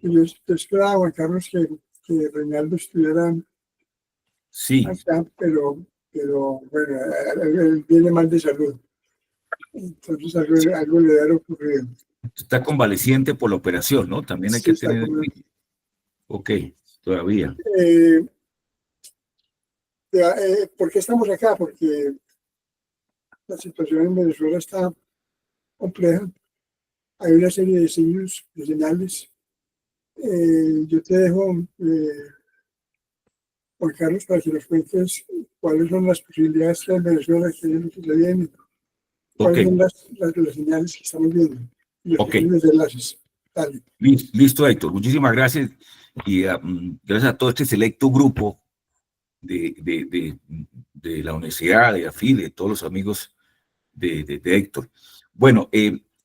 Yo esperaba, Juan Carlos, que Reinaldo estuviera Sí. acá, pero bueno, él viene mal de salud. Entonces algo le debe haber ocurrido. Está convaleciente por la operación, ¿no? También hay Sí, que tener... Ok, todavía. ¿Por qué estamos acá? Porque la situación en Venezuela está compleja. Hay una serie de signos, de señales. Yo te dejo, Juan Carlos, para que nos cuentes cuáles son las posibilidades que hay en Venezuela, qué es lo que le viene, cuáles son las señales que estamos viendo y los posibles enlaces. Dale. Listo, Héctor. Muchísimas gracias. Y gracias a todo este selecto grupo de la universidad, de AFI, de todos los amigos de Héctor. Bueno,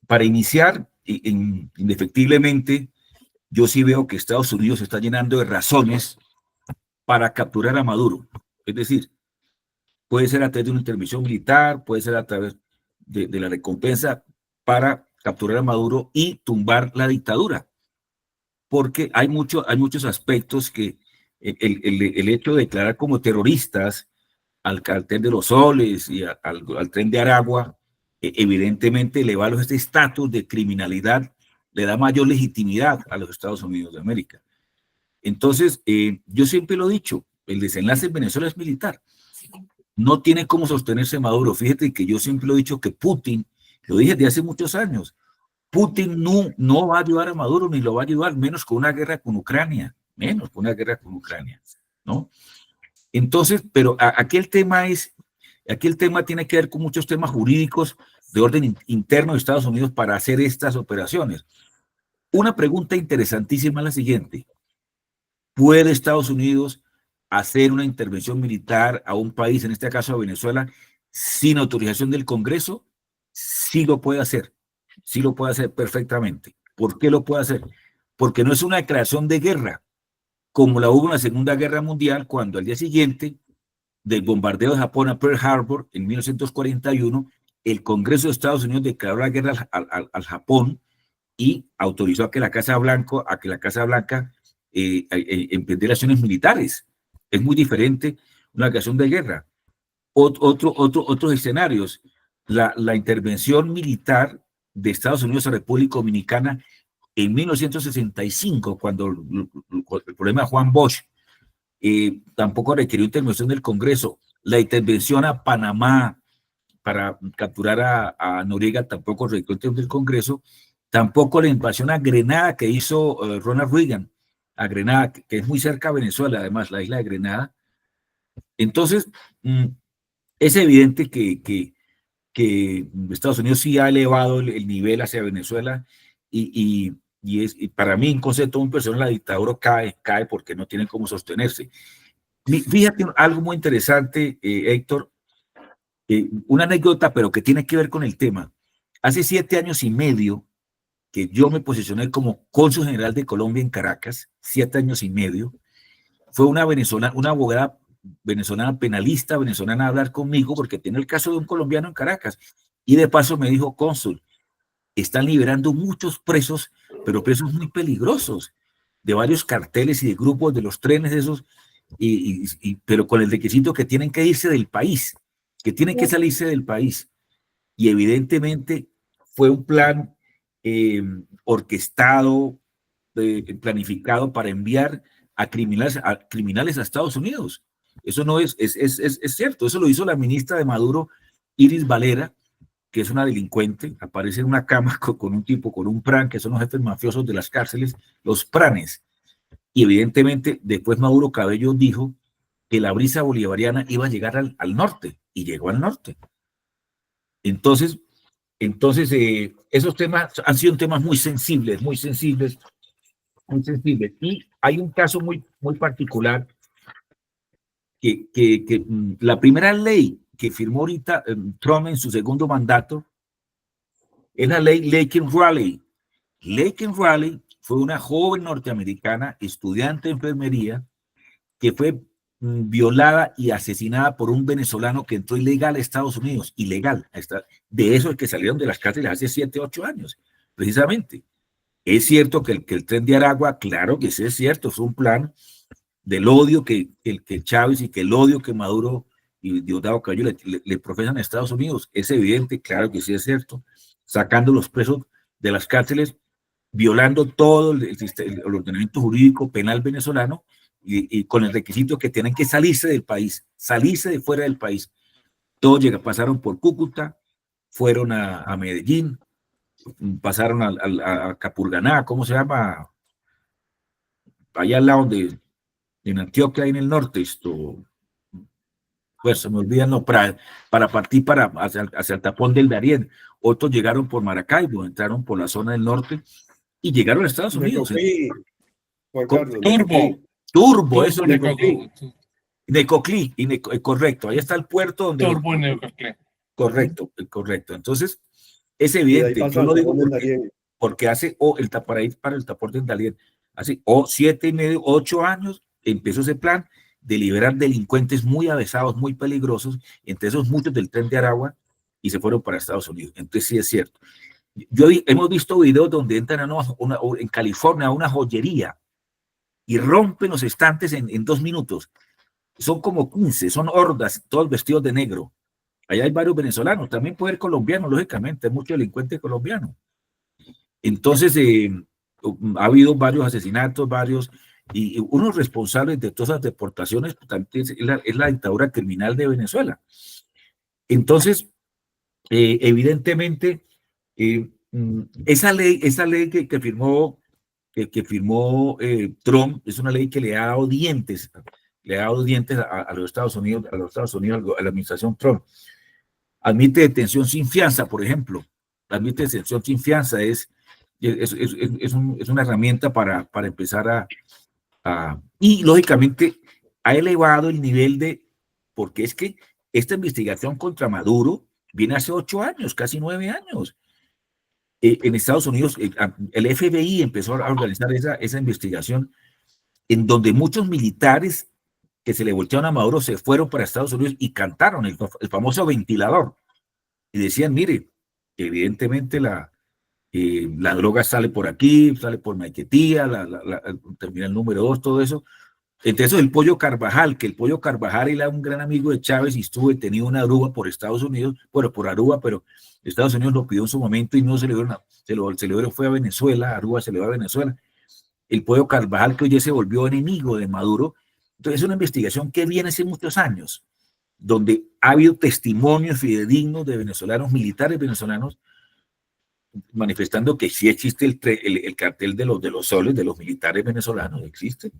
para iniciar, indefectiblemente, yo sí veo que Estados Unidos se está llenando de razones para capturar a Maduro. Es decir, puede ser a través de una intervención militar, puede ser a través de la recompensa para capturar a Maduro y tumbar la dictadura. Porque hay muchos aspectos que el hecho de declarar como terroristas al cartel de los Soles y al tren de Aragua, evidentemente elevarlos este estatus de criminalidad le da mayor legitimidad a los Estados Unidos de América. Entonces, yo siempre lo he dicho, el desenlace en Venezuela es militar. No tiene cómo sostenerse Maduro. Fíjate que yo siempre lo he dicho que Putin, lo dije desde hace muchos años, Putin no va a ayudar a Maduro ni lo va a ayudar, menos con una guerra con Ucrania, ¿no? Entonces, pero aquí el tema tiene que ver con muchos temas jurídicos de orden interno de Estados Unidos para hacer estas operaciones. Una pregunta interesantísima es la siguiente: ¿puede Estados Unidos hacer una intervención militar a un país, en este caso a Venezuela, sin autorización del Congreso? Sí lo puede hacer perfectamente. ¿Por qué lo puede hacer? Porque no es una declaración de guerra, como la hubo en la Segunda Guerra Mundial, cuando al día siguiente del bombardeo de Japón a Pearl Harbor en 1941, el Congreso de Estados Unidos declaró la guerra al Japón y autorizó a que la Casa Blanca emprendiera acciones militares. Es muy diferente una acción de guerra. Otros escenarios, la intervención militar de Estados Unidos a República Dominicana en 1965, cuando el problema de Juan Bosch, tampoco requirió intervención del Congreso. La intervención a Panamá para capturar a Noriega tampoco requirió intervención del Congreso. Tampoco la invasión a Grenada que hizo Ronald Reagan, a Grenada, que es muy cerca a Venezuela, además, la isla de Grenada. Entonces, es evidente que Estados Unidos sí ha elevado el nivel hacia Venezuela y para mí, en concepto de un personal, la dictadura cae porque no tienen cómo sostenerse. Fíjate algo muy interesante, Héctor, una anécdota, pero que tiene que ver con el tema. Hace 7 años y medio que yo me posicioné como cónsul general de Colombia en Caracas, 7 años y medio, fue una abogada venezolana, penalista venezolana, a hablar conmigo porque tiene el caso de un colombiano en Caracas. Y de paso me dijo: cónsul, están liberando muchos presos, pero presos muy peligrosos, de varios carteles y de grupos de los trenes esos, pero con el requisito que tienen que irse del país, que tienen que salirse del país. Y evidentemente fue un plan orquestado, planificado para enviar a criminales a Estados Unidos. Eso no es cierto. Eso lo hizo la ministra de Maduro, Iris Valera, que es una delincuente. Aparece en una cama con un tipo, con un PRAN, que son los jefes mafiosos de las cárceles, los PRANes. Y evidentemente después Maduro Cabello dijo que la brisa bolivariana iba a llegar al norte, y llegó al norte. Entonces esos temas han sido temas muy sensibles. Y hay un caso muy particular que la primera ley que firmó ahorita Trump en su segundo mandato es la ley Laken-Riley. Laken-Riley fue una joven norteamericana, estudiante de enfermería, que fue violada y asesinada por un venezolano que entró ilegal a Estados Unidos, ilegal. De esos que salieron de las cárceles hace 7, 8 años, precisamente. Es cierto que el tren de Aragua, claro que sí es cierto, es un plan del odio que Chávez y que el odio que Maduro y Diosdado Cabello le profesan a Estados Unidos. Es evidente, claro que sí es cierto, sacando los presos de las cárceles, violando todo el ordenamiento jurídico penal venezolano y con el requisito que tienen que salirse del país, salirse de fuera del país. Todos pasaron por Cúcuta, fueron a Medellín, pasaron a Capurganá, ¿cómo se llama? Allá al lado en Antioquia, ahí en el norte, pues se me olvidan, no, para partir hacia el tapón del Darién. Otros llegaron por Maracaibo, entraron por la zona del norte y llegaron a Estados Unidos. Juan Carlos, Turbo, eso es Necoclí. Necoclí, correcto, ahí está el puerto donde... Turbo Necoclí. Correcto. Entonces, es evidente, yo lo digo porque hace, para ir para el tapón del Darién, hace 7 y medio, 8 años, empezó ese plan de liberar delincuentes muy avesados, muy peligrosos, entre esos muchos del tren de Aragua, y se fueron para Estados Unidos. Entonces sí es cierto. Hemos visto videos donde entran en California a una joyería y rompen los estantes en 2 minutos. Son como 15, son hordas, todos vestidos de negro. Allá hay varios venezolanos, también puede haber colombianos, lógicamente, hay muchos delincuentes colombianos. Entonces, ha habido varios asesinatos, y unos responsables de todas las deportaciones es la dictadura criminal de Venezuela. Entonces, evidentemente, esa ley que firmó Trump es una ley que le ha dado dientes a los Estados Unidos, a la administración Trump. Admite detención sin fianza, por ejemplo. Admite detención sin fianza es una herramienta para empezar y lógicamente ha elevado el nivel porque es que esta investigación contra Maduro viene hace 8 años, casi 9 años. En Estados Unidos, el FBI empezó a organizar esa investigación en donde muchos militares que se le voltearon a Maduro se fueron para Estados Unidos y cantaron el famoso ventilador. Y decían, mire, evidentemente la droga sale por aquí, sale por Maiquetía, terminal número 2, todo eso. Entonces el Pollo Carvajal, que el Pollo Carvajal era un gran amigo de Chávez y estuvo detenido en Aruba por Estados Unidos, bueno, por Aruba, pero Estados Unidos lo pidió en su momento y no se le dieron, fue a Venezuela, Aruba se le va a Venezuela. El Pollo Carvajal, que hoy ya se volvió enemigo de Maduro. Entonces es una investigación que viene hace muchos años, donde ha habido testimonios fidedignos de venezolanos, militares venezolanos, manifestando que sí existe el cartel de los soles, de los militares venezolanos, existe.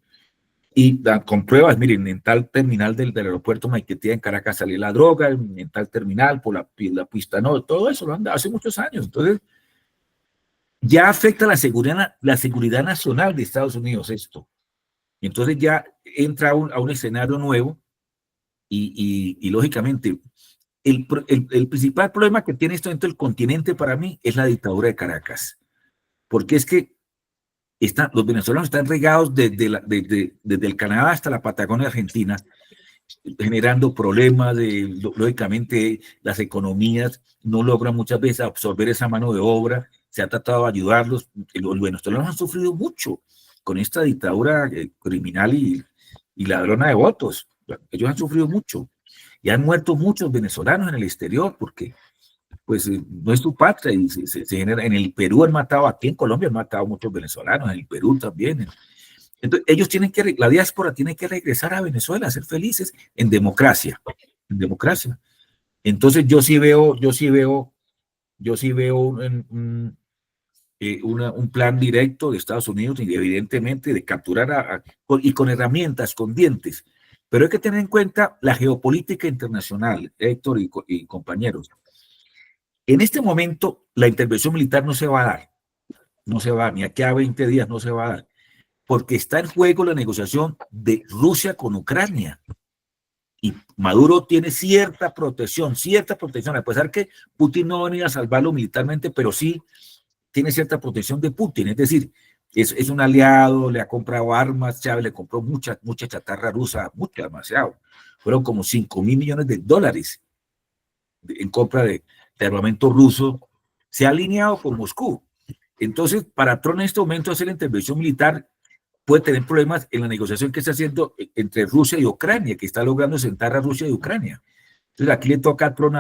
Y con pruebas, miren, en tal terminal del aeropuerto Maiquetía en Caracas salió la droga, en tal terminal por la pista, no, todo eso lo han dado hace muchos años. Entonces, ya afecta la seguridad nacional de Estados Unidos esto. Entonces ya entra a un escenario nuevo y lógicamente, el principal problema que tiene esto dentro del continente para mí es la dictadura de Caracas. Porque es que los venezolanos están regados desde el Canadá hasta la Patagonia Argentina, generando problemas lógicamente, las economías no logran muchas veces absorber esa mano de obra, se ha tratado de ayudarlos, los venezolanos han sufrido mucho con esta dictadura criminal y ladrona de votos, ellos han sufrido mucho, y han muerto muchos venezolanos en el exterior, porque pues no es su patria, y se genera, en el Perú han matado, aquí en Colombia han matado muchos venezolanos, en el Perú también. Entonces ellos la diáspora tiene que regresar a Venezuela a ser felices en democracia, Entonces yo sí veo un plan directo de Estados Unidos y evidentemente de capturar y con herramientas, con dientes. Pero hay que tener en cuenta la geopolítica internacional, Héctor y compañeros. En este momento, la intervención militar no se va a dar. No se va, ni aquí a 20 días no se va a dar. Porque está en juego la negociación de Rusia con Ucrania. Y Maduro tiene cierta protección, a pesar que Putin no va a venir a salvarlo militarmente, pero sí tiene cierta protección de Putin. Es decir, es un aliado, le ha comprado armas, Chávez le compró mucha chatarra rusa, demasiado. Fueron como $5.000 millones en compra de armamento ruso. Se ha alineado con Moscú. Entonces, para Trump en este momento hacer la intervención militar puede tener problemas en la negociación que está haciendo entre Rusia y Ucrania, que está logrando sentar a Rusia y Ucrania. Entonces, aquí le toca a Trump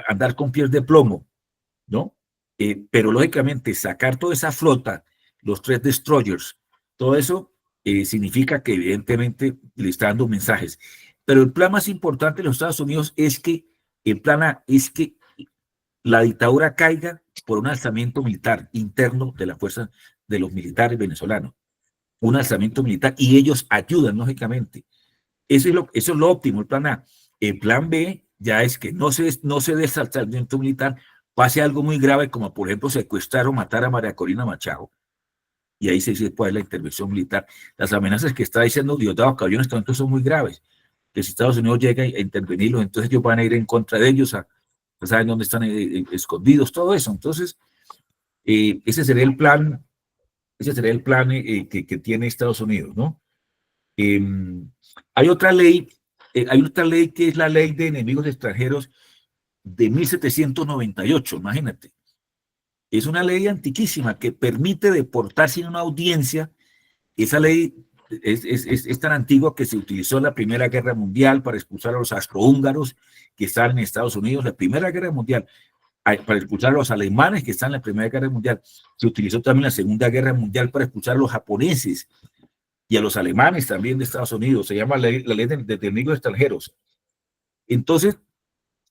andar con pies de plomo, ¿no? Pero lógicamente sacar toda esa flota, los 3 destroyers, todo eso significa que evidentemente le está dando mensajes. Pero el plan más importante de los Estados Unidos es que el plan A es que la dictadura caiga por un alzamiento militar interno de la fuerza de los militares venezolanos, un alzamiento militar, y ellos ayudan, lógicamente. Eso es lo óptimo, el plan A. El plan B ya es que no se dé ese alzamiento militar, pase algo muy grave, como por ejemplo secuestrar o matar a María Corina Machado, y ahí se puede la intervención militar. Las amenazas que está diciendo Diosdado Cabello en este momento son muy graves, que si Estados Unidos llega a intervenirlos, entonces ellos van a ir en contra de ellos, saben dónde están escondidos, todo eso. Entonces, ese sería el plan que tiene Estados Unidos, ¿no? Hay otra ley que es la ley de enemigos extranjeros de 1798, imagínate. Es una ley antiquísima que permite deportar sin una audiencia. Esa ley es tan antigua que se utilizó en la Primera Guerra Mundial para expulsar a los austrohúngaros que estaban en Estados Unidos, la Primera Guerra Mundial, para expulsar a los alemanes que están en la Primera Guerra Mundial. Se utilizó también en la Segunda Guerra Mundial para expulsar a los japoneses y a los alemanes también de Estados Unidos. Se llama la ley de enemigos extranjeros. Entonces,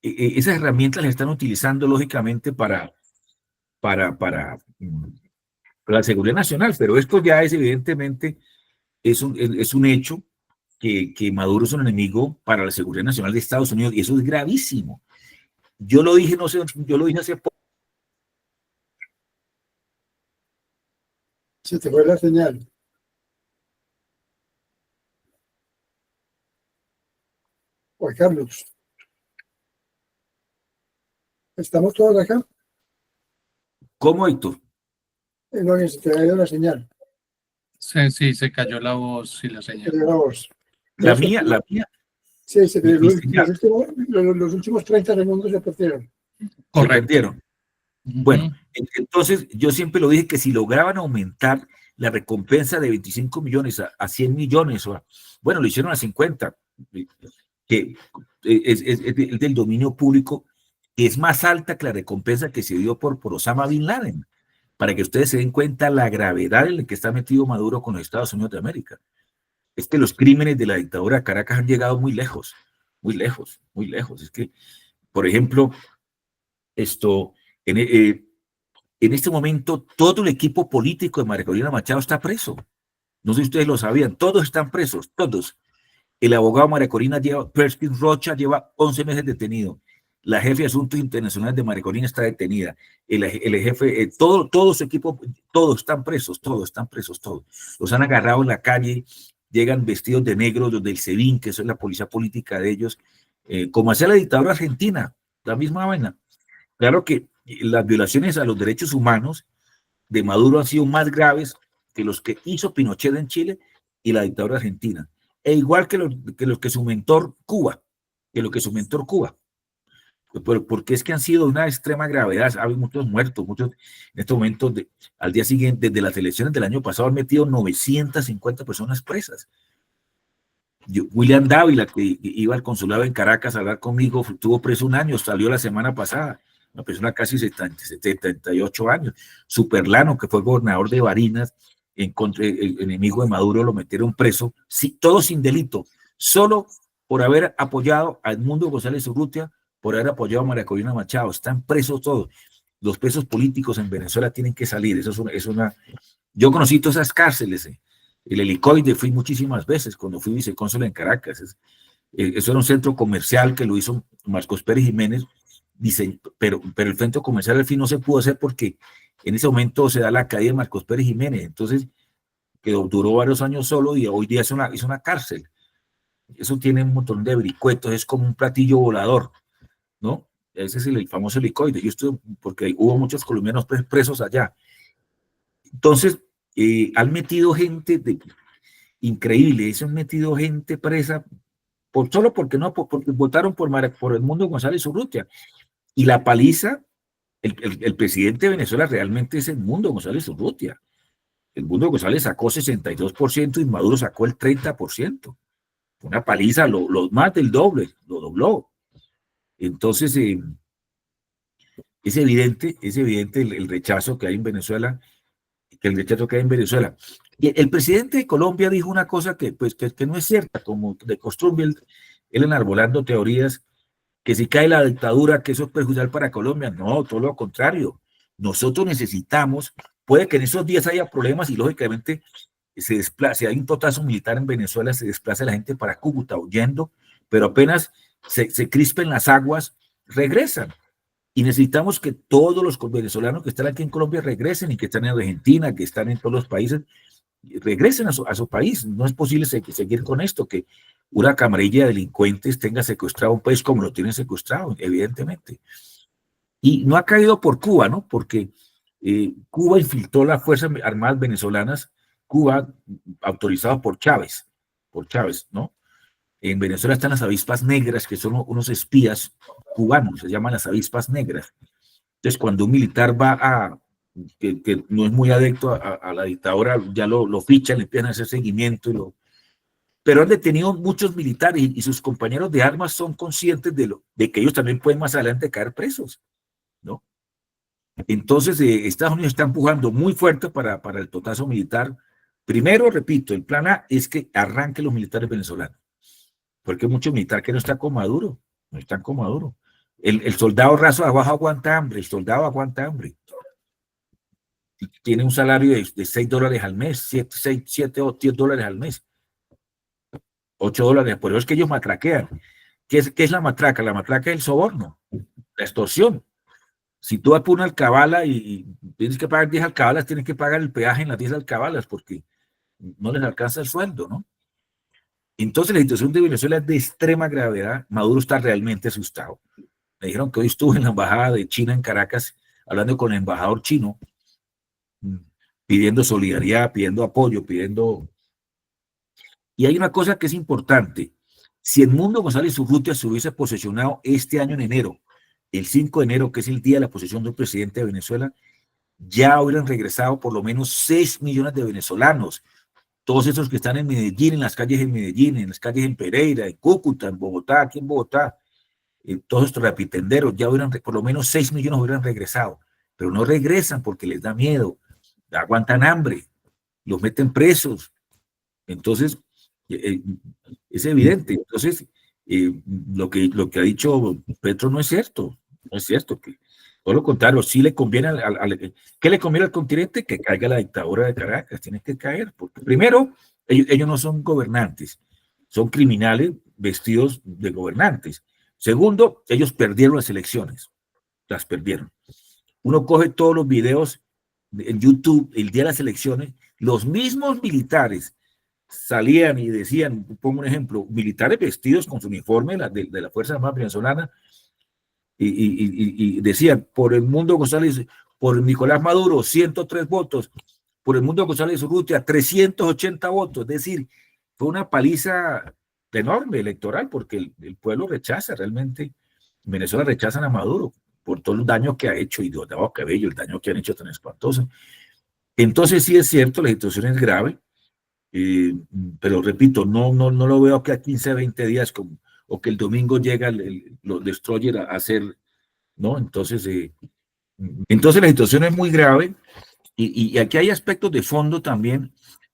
esas herramientas las están utilizando lógicamente para la seguridad nacional, pero esto ya es evidentemente, es un hecho que Maduro es un enemigo para la seguridad nacional de Estados Unidos, y eso es gravísimo. Yo lo dije, no sé, yo lo dije hace poco. Se te fue la señal. Juan Carlos. ¿Estamos todos acá? ¿Cómo, Héctor? No, que se te ha ido la señal. Sí, se cayó la voz y la Se señal. te dio la voz. La mía. Sí, se te, Mi señal. los últimos 30 segundos se perdieron. Se Correcto. perdieron. Bueno, entonces yo siempre lo dije que si lograban aumentar la recompensa de 25 millones a 100 millones, bueno, lo hicieron a 50, que es del dominio público, que es más alta que la recompensa que se dio por Osama Bin Laden, para que ustedes se den cuenta la gravedad en la que está metido Maduro con los Estados Unidos de América. Es que los crímenes de la dictadura de Caracas han llegado muy lejos, muy lejos, muy lejos. Es que, por ejemplo, en este momento todo el equipo político de María Corina Machado está preso. No sé si ustedes lo sabían, todos están presos, todos. El abogado María Corina Perskins Rocha lleva 11 meses detenido. La jefe de Asuntos Internacionales de María Corina está detenida. El jefe, todo su equipo, todos están presos, todos. Los han agarrado en la calle, llegan vestidos de negro, los del SEBIN, que eso es la policía política de ellos, como hacía la dictadura argentina, la misma vaina. Claro que las violaciones a los derechos humanos de Maduro han sido más graves que los que hizo Pinochet en Chile y la dictadura argentina. E igual que los que su mentor Cuba, porque es que han sido de una extrema gravedad. Hay muchos muertos, muchos en estos momentos, al día siguiente, desde las elecciones del año pasado, han metido 950 personas presas. William Dávila, que iba al consulado en Caracas a hablar conmigo, estuvo preso 1 año, salió la semana pasada, una persona casi 78 años. Superlano, que fue gobernador de Barinas, el enemigo de Maduro, lo metieron preso, todo sin delito, solo por haber apoyado a Edmundo González Urrutia, por haber apoyado a María Corina Machado. Están presos todos. Los presos políticos en Venezuela tienen que salir. Yo conocí todas esas cárceles. El Helicoide fui muchísimas veces cuando fui vicecónsul en Caracas. Eso era un centro comercial que lo hizo Marcos Pérez Jiménez, pero el centro comercial al fin no se pudo hacer porque en ese momento se da la caída de Marcos Pérez Jiménez. Entonces duró varios años solo y hoy día es una cárcel. Eso tiene un montón de vericuetos, es como un platillo volador, ¿no? Ese es el famoso Helicoide. Yo estuve porque hubo muchos colombianos presos allá. Entonces, han metido gente increíble, han metido gente presa solo porque votaron por Edmundo González Urrutia. Y la paliza el presidente de Venezuela realmente es Edmundo González Urrutia. Edmundo González sacó 62% y Maduro sacó el 30%. Una paliza, más del doble, lo dobló. Entonces, es evidente el rechazo que hay en Venezuela, Y el presidente de Colombia dijo una cosa que no es cierta, como de costumbre, él enarbolando teorías, que si cae la dictadura, que eso es perjudicial para Colombia. No, todo lo contrario. Nosotros necesitamos, puede que en esos días haya problemas y lógicamente si hay un totazo militar en Venezuela, se desplaza la gente para Cúcuta huyendo, pero apenas se crispen las aguas, regresan. Y necesitamos que todos los venezolanos que están aquí en Colombia regresen y que están en Argentina, que están en todos los países, regresen a su país. No es posible seguir con esto, que una camarilla de delincuentes tenga secuestrado un país como lo tienen secuestrado, evidentemente. Y no ha caído por Cuba, ¿no? Porque Cuba infiltró las Fuerzas Armadas venezolanas, Cuba autorizado por Chávez, ¿no? En Venezuela están las avispas negras, que son unos espías cubanos, se llaman las avispas negras. Entonces, cuando un militar va que no es muy adepto a la dictadura, ya lo fichan, le empiezan a hacer seguimiento. Pero han detenido muchos militares y sus compañeros de armas son conscientes de que ellos también pueden más adelante caer presos, ¿no? Entonces, Estados Unidos está empujando muy fuerte para el totazo militar. Primero, repito, el plan A es que arranque los militares venezolanos, porque hay mucho militar que no está con Maduro, no están con Maduro. El soldado raso abajo aguanta hambre, el soldado aguanta hambre. Tiene un salario de $6 al mes, 7 o 10 dólares al mes, $8. Por eso es que ellos matraquean. ¿Qué es la matraca? La matraca es el soborno, la extorsión. Si tú vas por una alcabala y tienes que pagar 10 alcabalas, tienes que pagar el peaje en las 10 alcabalas porque no les alcanza el sueldo, ¿no? Entonces la situación de Venezuela es de extrema gravedad. Maduro está realmente asustado. Me dijeron que hoy estuve en la embajada de China en Caracas hablando con el embajador chino, pidiendo solidaridad, pidiendo apoyo, Y hay una cosa que es importante. Si Edmundo González Urrutia se hubiese posesionado este año en enero, el 5 de enero, que es el día de la posesión del presidente de Venezuela, ya hubieran regresado por lo menos 6 millones de venezolanos. Todos esos que están en Medellín, en las calles de Medellín, en las calles en Pereira, en Cúcuta, en Bogotá, aquí en Bogotá, todos estos rapitenderos, ya hubieran, por lo menos 6 millones hubieran regresado, pero no regresan porque les da miedo, aguantan hambre, los meten presos. Entonces, es evidente. Entonces, lo que ha dicho Petro no es cierto, que todo lo contrario, sí le conviene ¿qué le conviene al continente? Que caiga la dictadura de Caracas, tiene que caer, porque primero, ellos no son gobernantes, son criminales vestidos de gobernantes. Segundo, ellos perdieron las elecciones, las perdieron. Uno coge todos los videos en YouTube el día de las elecciones, los mismos militares salían y decían, pongo un ejemplo, militares vestidos con su uniforme de la Fuerza Armada Venezolana y decían, por Edmundo González, por Nicolás Maduro, 103 votos, por Edmundo González Urrutia, 380 votos, es decir, fue una paliza enorme electoral porque el pueblo rechaza realmente, en Venezuela rechazan a Maduro por todo el daño que ha hecho y de Octavio Cabello, el daño que han hecho tan espantoso. Entonces sí es cierto, la situación es grave, pero repito, no lo veo que a 15, 20 días o que el domingo llega los destroyer a hacer, ¿no? Entonces la situación es muy grave y aquí hay aspectos de fondo también.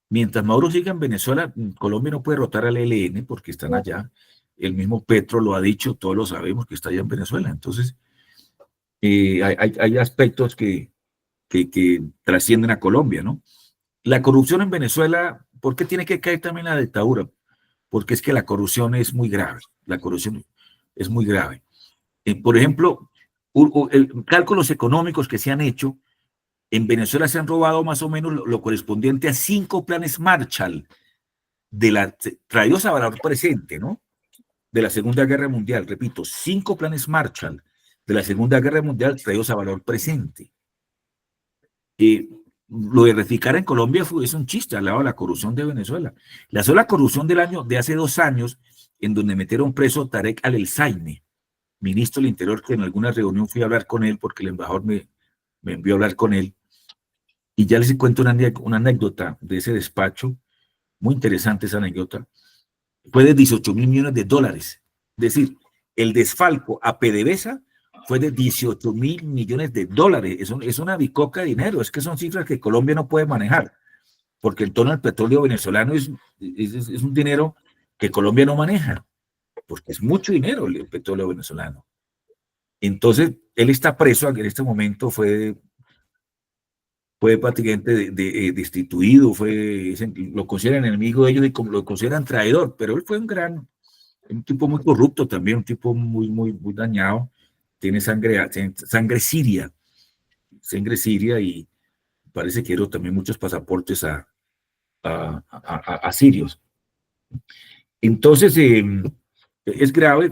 Mientras Maduro siga en Venezuela, Colombia no puede rotar al ELN porque están allá. El mismo Petro lo ha dicho, todos lo sabemos que está allá en Venezuela. Entonces, hay aspectos que trascienden a Colombia, ¿no? La corrupción en Venezuela, ¿por qué tiene que caer también la dictadura? Porque es que la corrupción es muy grave. La corrupción es muy grave. Por ejemplo, cálculos económicos que se han hecho, en Venezuela se han robado más o menos lo correspondiente a 5 planes Marshall traídos a valor presente, ¿no? De la Segunda Guerra Mundial. Repito, 5 planes Marshall de la Segunda Guerra Mundial traídos a valor presente. Lo de Reficar en Colombia es un chiste al lado de la corrupción de Venezuela. La sola corrupción de hace 2 años, en donde metieron preso Tarek al-Elzaimi, ministro del Interior, que en alguna reunión fui a hablar con él porque el embajador me envió a hablar con él. Y ya les cuento una anécdota de ese despacho, muy interesante esa anécdota. Fue de 18.000 millones de dólares. Es decir, el desfalco a PDVSA fue de 18.000 millones de dólares. Es una bicoca de dinero. Es que son cifras que Colombia no puede manejar, porque en torno al petróleo venezolano es un dinero que Colombia no maneja, porque es mucho dinero el petróleo venezolano. Entonces, él está preso en este momento, fue prácticamente destituido, lo consideran enemigo de ellos y como lo consideran traidor, pero él fue un tipo muy corrupto también, un tipo muy dañado, tiene sangre siria y parece que dio también muchos pasaportes a sirios. Entonces, es grave.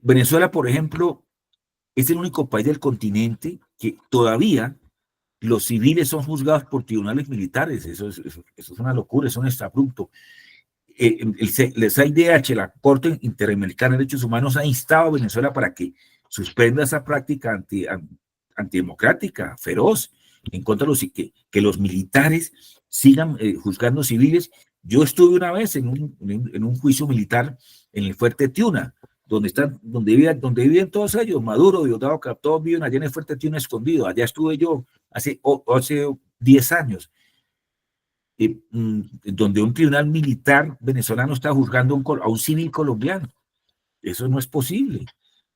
Venezuela, por ejemplo, es el único país del continente que todavía los civiles son juzgados por tribunales militares. Eso es una locura, es un exabrupto. El CIDH, la Corte Interamericana de Derechos Humanos, ha instado a Venezuela para que suspenda esa práctica antidemocrática, feroz, en contra de que los militares sigan juzgando civiles. Yo estuve una vez en un juicio militar en el Fuerte Tiuna, donde viven todos ellos, Maduro, Diosdado, todos viven allá en el Fuerte Tiuna escondido. Allá estuve yo hace 10 años, donde un tribunal militar venezolano está juzgando a un civil colombiano. Eso no es posible.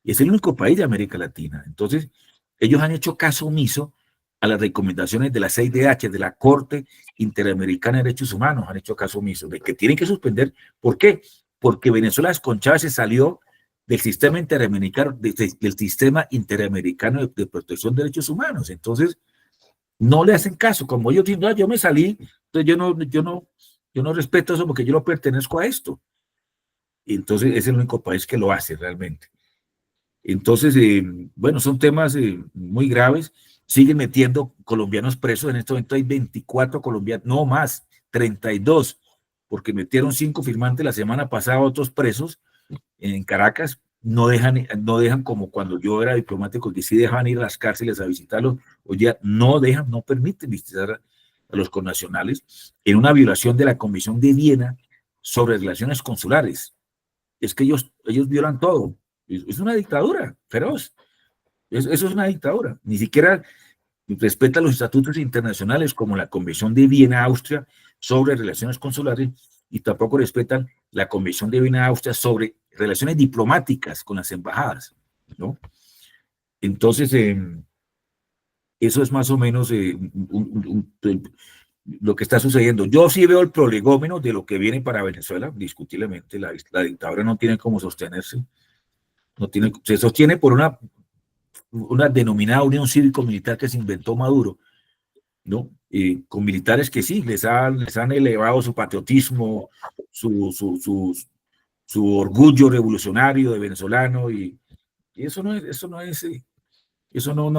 Es el único país de América Latina. Entonces, ellos han hecho caso omiso a las recomendaciones de la CIDH, de la Corte Interamericana de Derechos Humanos, han hecho caso omiso, de que tienen que suspender. ¿Por qué? Porque Venezuela con Chávez se salió del sistema interamericano, del sistema interamericano de protección de derechos humanos. Entonces, no le hacen caso. Como ellos dicen, yo me salí, entonces yo no respeto eso porque yo no pertenezco a esto. Entonces, es el único país que lo hace realmente. Entonces, bueno, son temas muy graves. Siguen metiendo colombianos presos. En este momento hay 24 colombianos, no más, 32, porque metieron 5 firmantes la semana pasada, otros presos en Caracas. No dejan como cuando yo era diplomático, que sí dejaban ir a las cárceles a visitarlos. Hoy día no permiten visitar a los connacionales, en una violación de la Convención de Viena sobre relaciones consulares. Es que ellos violan todo. Es una dictadura feroz. Eso es una dictadura. Ni siquiera respeta los estatutos internacionales como la Convención de Viena-Austria sobre relaciones consulares, y tampoco respetan la Convención de Viena-Austria sobre relaciones diplomáticas con las embajadas, ¿no? Entonces, eso es más o menos lo que está sucediendo. Yo sí veo el prolegómeno de lo que viene para Venezuela, discutiblemente. La dictadura no tiene cómo sostenerse. Se sostiene por una denominada Unión Cívico-Militar que se inventó Maduro, ¿no? Con militares que sí, les han elevado su patriotismo, su orgullo revolucionario de venezolano, y eso no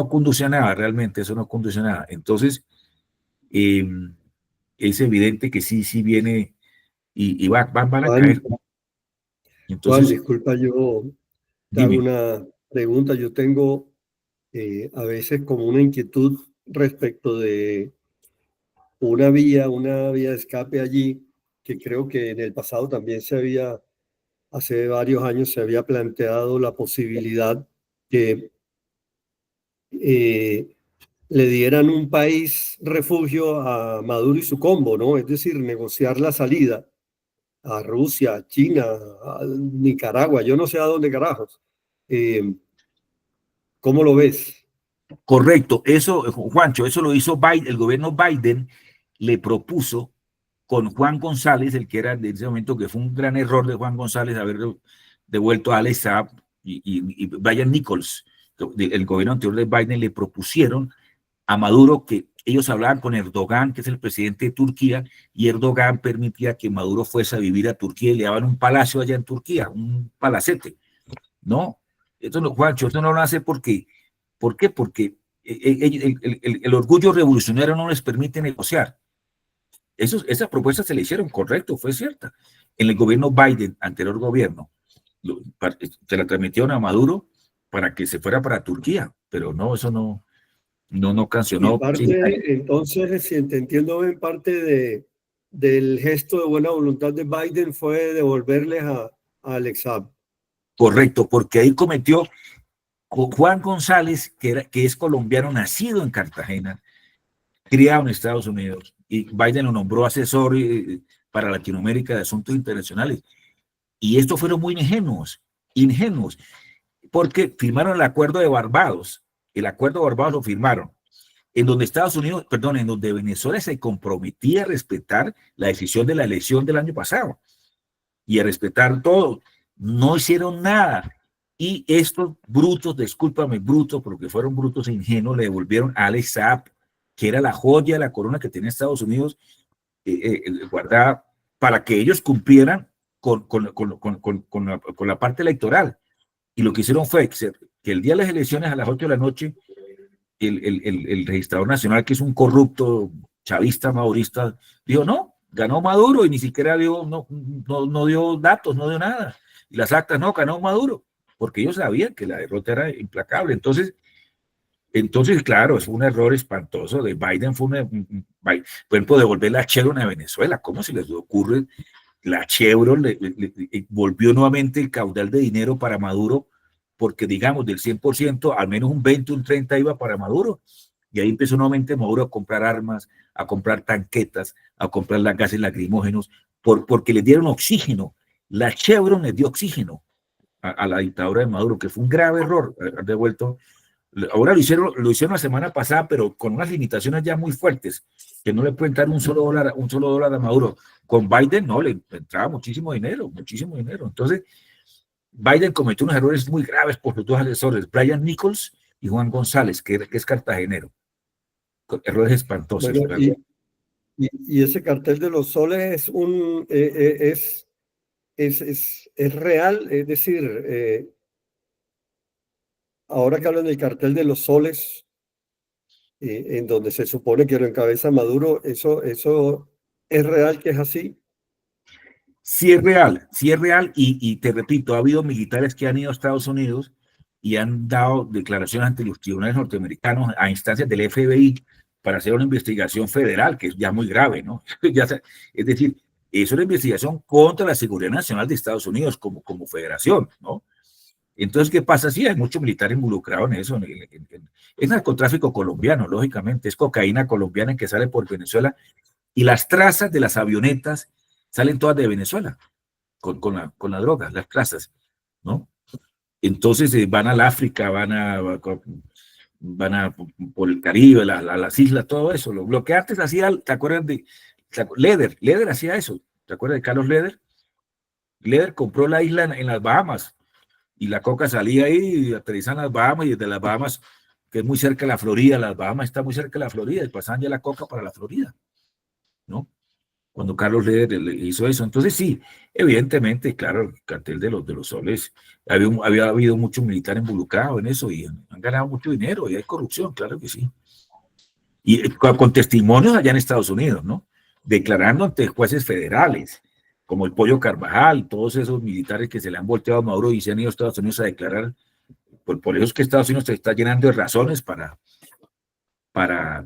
conduce a nada, realmente, eso no conduce a nada. Entonces, es evidente que sí viene y van a caer. Entonces, Juan, disculpa, yo te hago una pregunta. Yo tengo a veces como una inquietud respecto de una vía de escape allí, que creo que en el pasado también hace varios años se había planteado la posibilidad que le dieran un país refugio a Maduro y su combo, ¿no? Es decir, negociar la salida a Rusia, a China, a Nicaragua, yo no sé a dónde carajos. ¿Cómo lo ves? correcto, eso, Juancho, eso lo hizo Biden, el gobierno Biden le propuso con Juan González, el que era de ese momento, que fue un gran error de Juan González haber devuelto a Alex Saab y Brian Nichols, el gobierno anterior de Biden, le propusieron a Maduro que ellos hablaban con Erdogan, que es el presidente de Turquía, y Erdogan permitía que Maduro fuese a vivir a Turquía y le daban un palacio allá en Turquía, un palacete. No, esto no, Juancho, esto no lo hace porque, ¿por qué? Porque el orgullo revolucionario no les permite negociar. Esas propuestas se le hicieron, correcto, fue cierta, en el gobierno Biden, anterior gobierno. se la transmitieron a Maduro para que se fuera para Turquía, pero no, eso no Y cancionó. parte, entonces, si te entiendo bien, del gesto de buena voluntad de Biden fue devolverles a Alex Saab. Correcto, porque ahí cometió Juan González, que es colombiano, nacido en Cartagena, criado en Estados Unidos, y Biden lo nombró asesor para Latinoamérica de Asuntos Internacionales. Y estos fueron muy ingenuos, porque firmaron el acuerdo de Barbados. El acuerdo de Barbados lo firmaron, en donde Estados Unidos, perdón, en donde Venezuela se comprometía a respetar la decisión de la elección del año pasado y a respetar todo. No hicieron nada. Y estos brutos, discúlpame, brutos, porque fueron brutos e ingenuos, le devolvieron a Alex Saab, que era la joya de la corona que tenía Estados Unidos, guardada, para que ellos cumplieran con la parte electoral. Y lo que hicieron fue que el día de las elecciones, a las 8 de la noche, el registrador nacional, que es un corrupto chavista, maurista, dijo, no, ganó Maduro, y ni siquiera no dio datos, no dio nada. Y las actas, no, ganó Maduro, porque ellos sabían que la derrota era implacable. Entonces, claro, es un error espantoso de Biden. Por ejemplo, devolver la Chevron a Venezuela. ¿Cómo se les ocurre? La Chevron volvió nuevamente el caudal de dinero para Maduro, porque digamos del 100%, al menos un 20, un 30 iba para Maduro. Y ahí empezó nuevamente Maduro a comprar armas, a comprar tanquetas, a comprar las gases lacrimógenos, porque le dieron oxígeno. La Chevron les dio oxígeno a la dictadura de Maduro, que fue un grave error haber devuelto. Ahora lo hicieron la semana pasada, pero con unas limitaciones ya muy fuertes, que no le pueden dar un solo dólar a Maduro. Con Biden no, le entraba muchísimo dinero. Entonces, Biden cometió unos errores muy graves por sus dos asesores, Brian Nichols y Juan González, que es cartagenero. Errores espantosos. Bueno, y ese cartel de los soles es real, es decir, ahora que hablan del cartel de los soles, en donde se supone que lo encabeza Maduro, ¿eso es real que es así? Sí es real, y te repito, ha habido militares que han ido a Estados Unidos y han dado declaraciones ante los tribunales norteamericanos a instancias del FBI para hacer una investigación federal, que es ya muy grave, ¿no? Es decir, es una investigación contra la seguridad nacional de Estados Unidos como federación, ¿no? Entonces, ¿qué pasa? Sí, hay mucho militar involucrado en eso. Es narcotráfico colombiano, lógicamente, es cocaína colombiana que sale por Venezuela, y las trazas de las avionetas salen todas de Venezuela, con la droga, las trazas, ¿no? Entonces van al África, van por el Caribe, las islas, todo eso. Lo que antes hacía, ¿te acuerdas de Leder hacía eso? ¿Te acuerdas de Carlos Leder? Leder compró la isla en las Bahamas, y la coca salía ahí y aterrizan en las Bahamas, y desde las Bahamas, que es muy cerca de la Florida, las Bahamas está muy cerca de la Florida, y pasaban ya la coca para la Florida, ¿no? Cuando Carlos Leder hizo eso. Entonces sí, evidentemente, claro, el cartel de los soles, había habido mucho militar involucrado en eso, y han ganado mucho dinero, y hay corrupción, claro que sí. Y con testimonios allá en Estados Unidos, ¿no? Declarando ante jueces federales, como el Pollo Carvajal, todos esos militares que se le han volteado a Maduro y se han ido a Estados Unidos a declarar. Por eso es que Estados Unidos se está llenando de razones para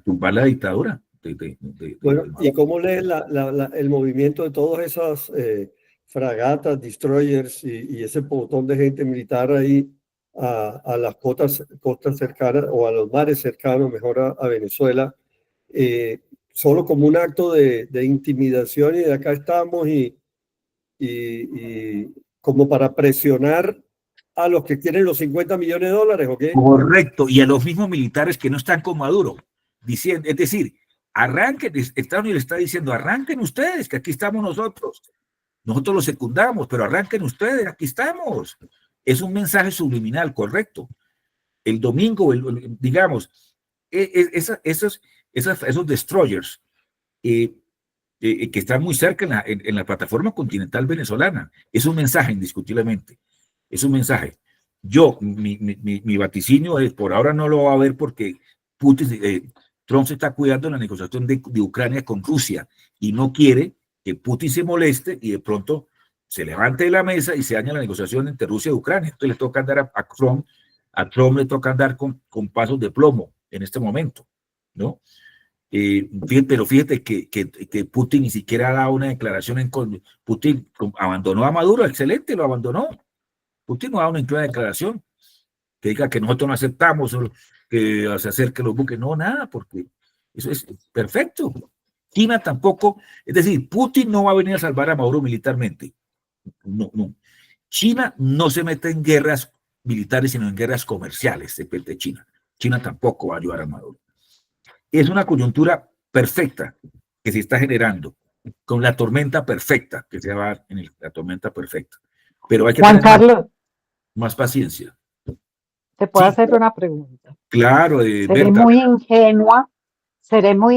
tumbar la dictadura. Bueno, ¿y cómo lees el movimiento de todas esas fragatas, destroyers y ese montón de gente militar ahí a las costas cercanas, o a los mares cercanos, mejor a Venezuela, solo como un acto de intimidación, y de acá estamos, y como para presionar a los que quieren los $50 millones, ¿o qué? Correcto, y a los mismos militares que no están con Maduro, diciendo, es decir, arranquen, Estados Unidos está diciendo, arranquen ustedes, que aquí estamos nosotros los secundamos, pero arranquen ustedes, aquí estamos. Es un mensaje subliminal, correcto. El domingo, digamos, esos destroyers que están muy cerca en la plataforma continental venezolana, es un mensaje indiscutiblemente, es un mensaje. Mi vaticinio es, por ahora no lo va a ver, porque Trump se está cuidando de la negociación de Ucrania con Rusia, y no quiere que Putin se moleste y de pronto se levanta de la mesa y se daña la negociación entre Rusia y Ucrania. Entonces le toca andar a Trump le toca andar con pasos de plomo en este momento, ¿no? Pero fíjate que Putin ni siquiera ha dado una declaración Putin abandonó a Maduro, excelente, lo abandonó. Putin no ha dado una declaración que diga que nosotros no aceptamos que se acerque los buques, no, nada, porque eso es perfecto. China tampoco, es decir, Putin no va a venir a salvar a Maduro militarmente. No. China no se mete en guerras militares, sino en guerras comerciales de China. China tampoco va a ayudar a Maduro. Es una coyuntura perfecta que se está generando, con la tormenta perfecta que se va a dar en la tormenta perfecta. Pero hay que Juan tener Carlos, más paciencia. te puedo Sí, hacer una pregunta. claro, Seré Berta. muy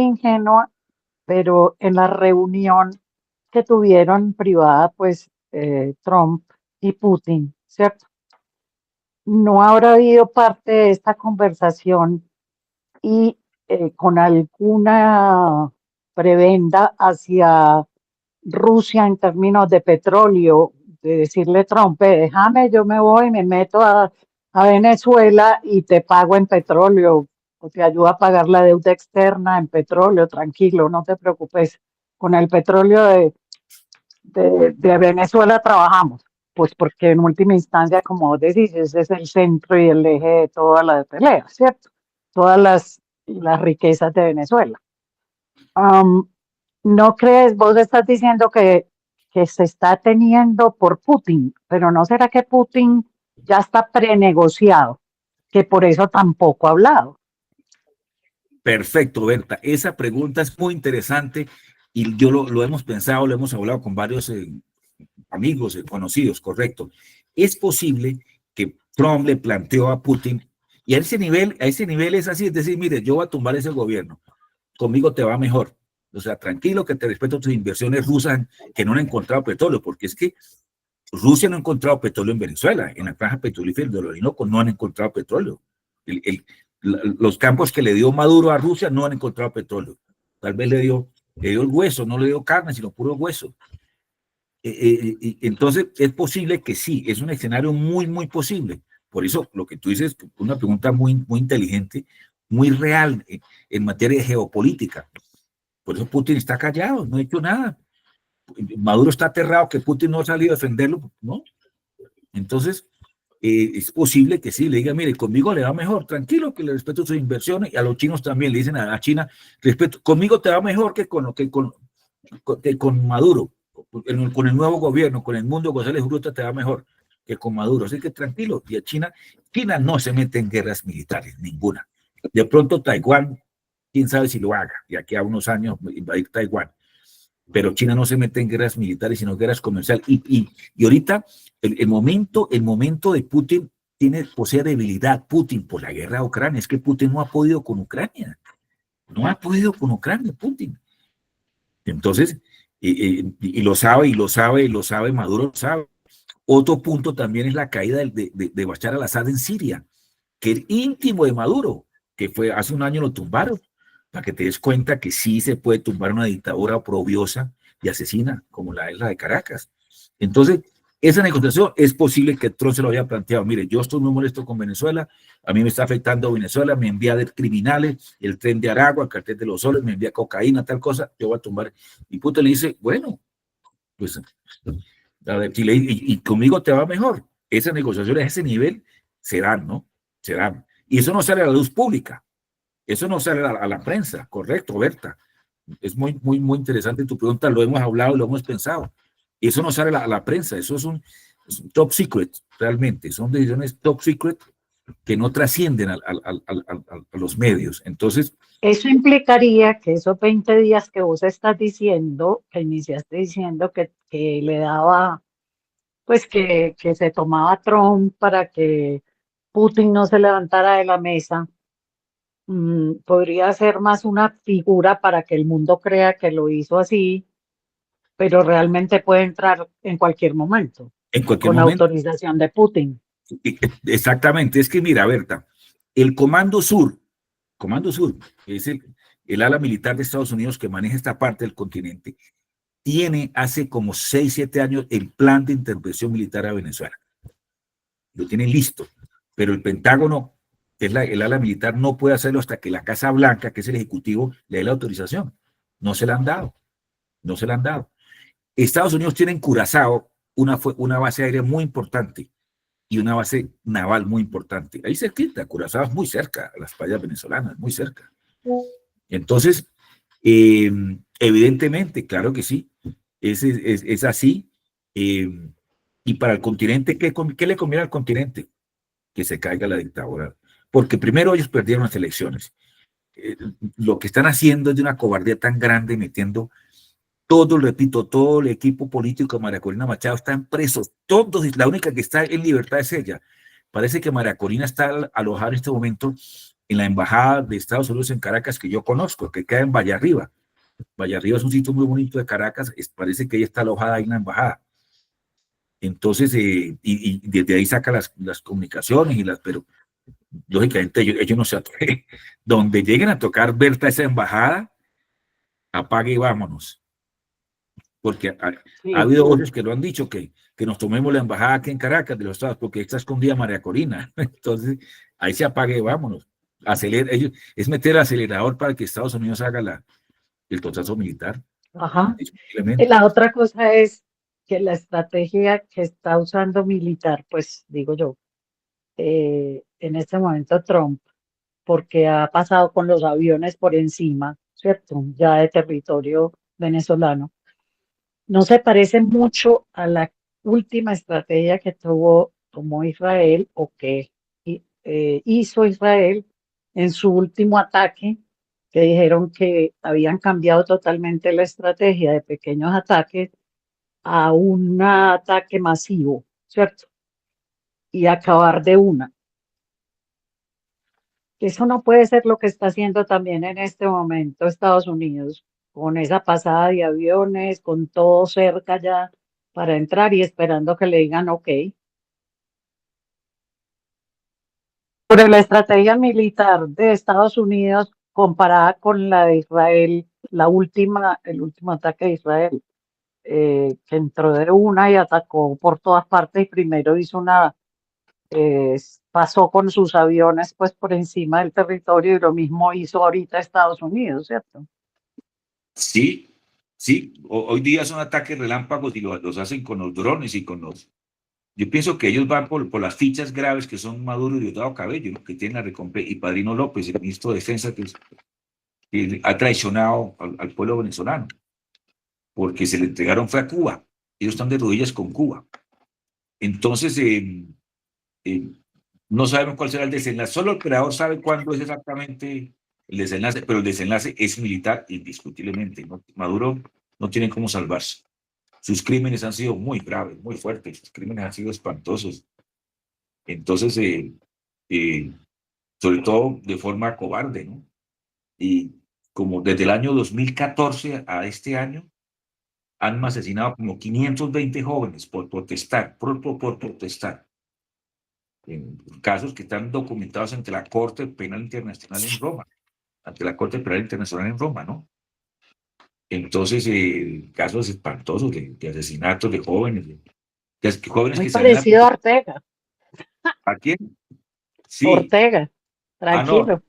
ingenua, pero en la reunión que tuvieron privada, pues Trump y Putin, ¿cierto? ¿No habrá habido parte de esta conversación y con alguna prebenda hacia Rusia en términos de petróleo, de decirle Trump, déjame, yo me voy, me meto a Venezuela y te pago en petróleo, o te ayudo a pagar la deuda externa en petróleo, tranquilo, no te preocupes, con el petróleo de Venezuela trabajamos, pues porque en última instancia, como vos decís, ese es el centro y el eje de toda la pelea, ¿cierto? Todas las riquezas de Venezuela. ¿No crees? Vos estás diciendo que se está teniendo por Putin, pero ¿no será que Putin ya está prenegociado, que por eso tampoco ha hablado? Perfecto, Berta. Esa pregunta es muy interesante y yo lo hemos pensado, lo hemos hablado con varios amigos, conocidos, correcto. Es posible que Trump le planteó a Putin, y a ese nivel es así, es decir, mire, yo voy a tumbar ese gobierno, conmigo te va mejor. O sea, tranquilo, que te respeto tus inversiones rusas que no han encontrado petróleo, porque es que Rusia no ha encontrado petróleo en Venezuela, en la franja petrolífera del Orinoco no han encontrado petróleo. Los campos que le dio Maduro a Rusia no han encontrado petróleo. Tal vez le dio el hueso, no le dio carne, sino puro hueso. Entonces, es posible que sí, es un escenario muy, muy posible. Por eso, lo que tú dices, una pregunta muy, muy inteligente, muy real en materia de geopolítica. Por eso Putin está callado, no ha hecho nada. Maduro está aterrado que Putin no ha salido a defenderlo, ¿no? Entonces, es posible que sí, le diga, mire, conmigo le va mejor, tranquilo, que le respeto sus inversiones, y a los chinos también le dicen a China, respeto, conmigo te va mejor que con Maduro, con el nuevo gobierno, con el mundo González Urrutia te va mejor que con Maduro, así que tranquilo. Y a China no se mete en guerras militares, ninguna. De pronto Taiwán, quién sabe si lo haga, y aquí a unos años invadir Taiwán. Pero China no se mete en guerras militares, sino guerras comerciales. Y ahorita el momento de Putin posee debilidad. Putin por la guerra de Ucrania. Es que Putin no ha podido con Ucrania. No ha podido con Ucrania, Putin. Entonces, y lo sabe Maduro lo sabe. Otro punto también es la caída de Bashar al-Assad en Siria, que es íntimo de Maduro, que fue hace un año lo tumbaron. Para que te des cuenta que sí se puede tumbar una dictadura oprobiosa y asesina, como la de Caracas. Entonces, esa negociación es posible que Trump se lo haya planteado. Mire, yo estoy muy molesto con Venezuela, a mí me está afectando Venezuela, me envía de criminales, el tren de Aragua, el cartel de los soles, me envía cocaína, tal cosa, yo voy a tumbar. Y Putin le dice, bueno, pues, y conmigo te va mejor. Esas negociaciones a ese nivel se dan, ¿no? Se dan. Y eso no sale a la luz pública. Eso no sale a la prensa, correcto, Berta. Es muy, muy, muy interesante tu pregunta, lo hemos hablado, lo hemos pensado. Eso no sale a la prensa, eso es un top secret, realmente. Son decisiones top secret que no trascienden a los medios. Entonces, eso implicaría que esos 20 días que vos estás diciendo, que iniciaste diciendo que le daba, pues que se tomaba Trump para que Putin no se levantara de la mesa, podría ser más una figura para que el mundo crea que lo hizo así, pero realmente puede entrar en cualquier momento, en cualquier con momento. autorización de Putin. Exactamente, es que mira, Berta, el Comando Sur, que es el ala militar de Estados Unidos que maneja esta parte del continente, tiene hace como 6, 7 años el plan de intervención militar a Venezuela. Lo tiene listo, pero el Pentágono, que es el ala militar, no puede hacerlo hasta que la Casa Blanca, que es el Ejecutivo, le dé la autorización. No se la han dado. No se la han dado. Estados Unidos tiene en Curazao una base aérea muy importante y una base naval muy importante. Ahí cerquita, Curazao es muy cerca, a las playas venezolanas, muy cerca. Entonces, evidentemente, claro que sí, es así. Y para el continente, ¿qué le conviene al continente? Que se caiga la dictadura. Porque primero ellos perdieron las elecciones. Lo que están haciendo es de una cobardía tan grande, metiendo todo, repito, todo el equipo político de María Corina Machado están presos, todos, la única que está en libertad es ella. Parece que María Corina está alojada en este momento en la embajada de Estados Unidos en Caracas, que yo conozco, que queda en Vallarriba. Vallarriba es un sitio muy bonito de Caracas, parece que ella está alojada ahí en la embajada. Entonces, y desde ahí saca las comunicaciones, pero lógicamente ellos no se atreven. Donde lleguen a tocar Berta esa embajada, apague y vámonos. Porque ha habido voces que lo han dicho, que nos tomemos la embajada aquí en Caracas de los Estados, porque está escondida María Corina. Entonces, ahí se apague y vámonos. Es meter el acelerador para que Estados Unidos haga el totazo militar. Ajá. Y la otra cosa es que la estrategia que está usando militar, pues digo yo, en este momento Trump, porque ha pasado con los aviones por encima, ¿cierto? Ya de territorio venezolano, no se parece mucho a la última estrategia que tomó Israel o que hizo Israel en su último ataque, que dijeron que habían cambiado totalmente la estrategia de pequeños ataques a un ataque masivo, ¿cierto? Y acabar de una. Eso no puede ser lo que está haciendo también en este momento Estados Unidos, con esa pasada de aviones, con todo cerca ya para entrar y esperando que le digan ok. Sobre la estrategia militar de Estados Unidos comparada con la de Israel, el último ataque de Israel, que entró de una y atacó por todas partes y primero hizo pasó con sus aviones pues por encima del territorio y lo mismo hizo ahorita Estados Unidos, ¿cierto? Sí, sí. Hoy día son ataques relámpagos y los hacen con los drones y con los... Yo pienso que ellos van por las fichas graves que son Maduro y Diosdado Cabello, ¿no? Que tienen la recompensa, y Padrino López, el ministro de Defensa, que ha traicionado al pueblo venezolano, porque se le entregaron fue a Cuba. Ellos están de rodillas con Cuba. Entonces, no sabemos cuál será el desenlace. Solo el operador sabe cuándo es exactamente el desenlace, pero el desenlace es militar indiscutiblemente, ¿no? Maduro no tiene cómo salvarse. Sus crímenes han sido muy graves, muy fuertes. Sus crímenes han sido espantosos. Entonces, sobre todo de forma cobarde, ¿no? Y como desde el año 2014 a este año, han asesinado como 520 jóvenes por protestar, por protestar. En casos que están documentados ante la Corte Penal Internacional en Roma, ante la Corte Penal Internacional en Roma, ¿no? Entonces, casos espantosos de asesinatos de jóvenes, jóvenes Muy que parecido a Ortega. ¿A quién? Sí. Ortega, No, tranquilo.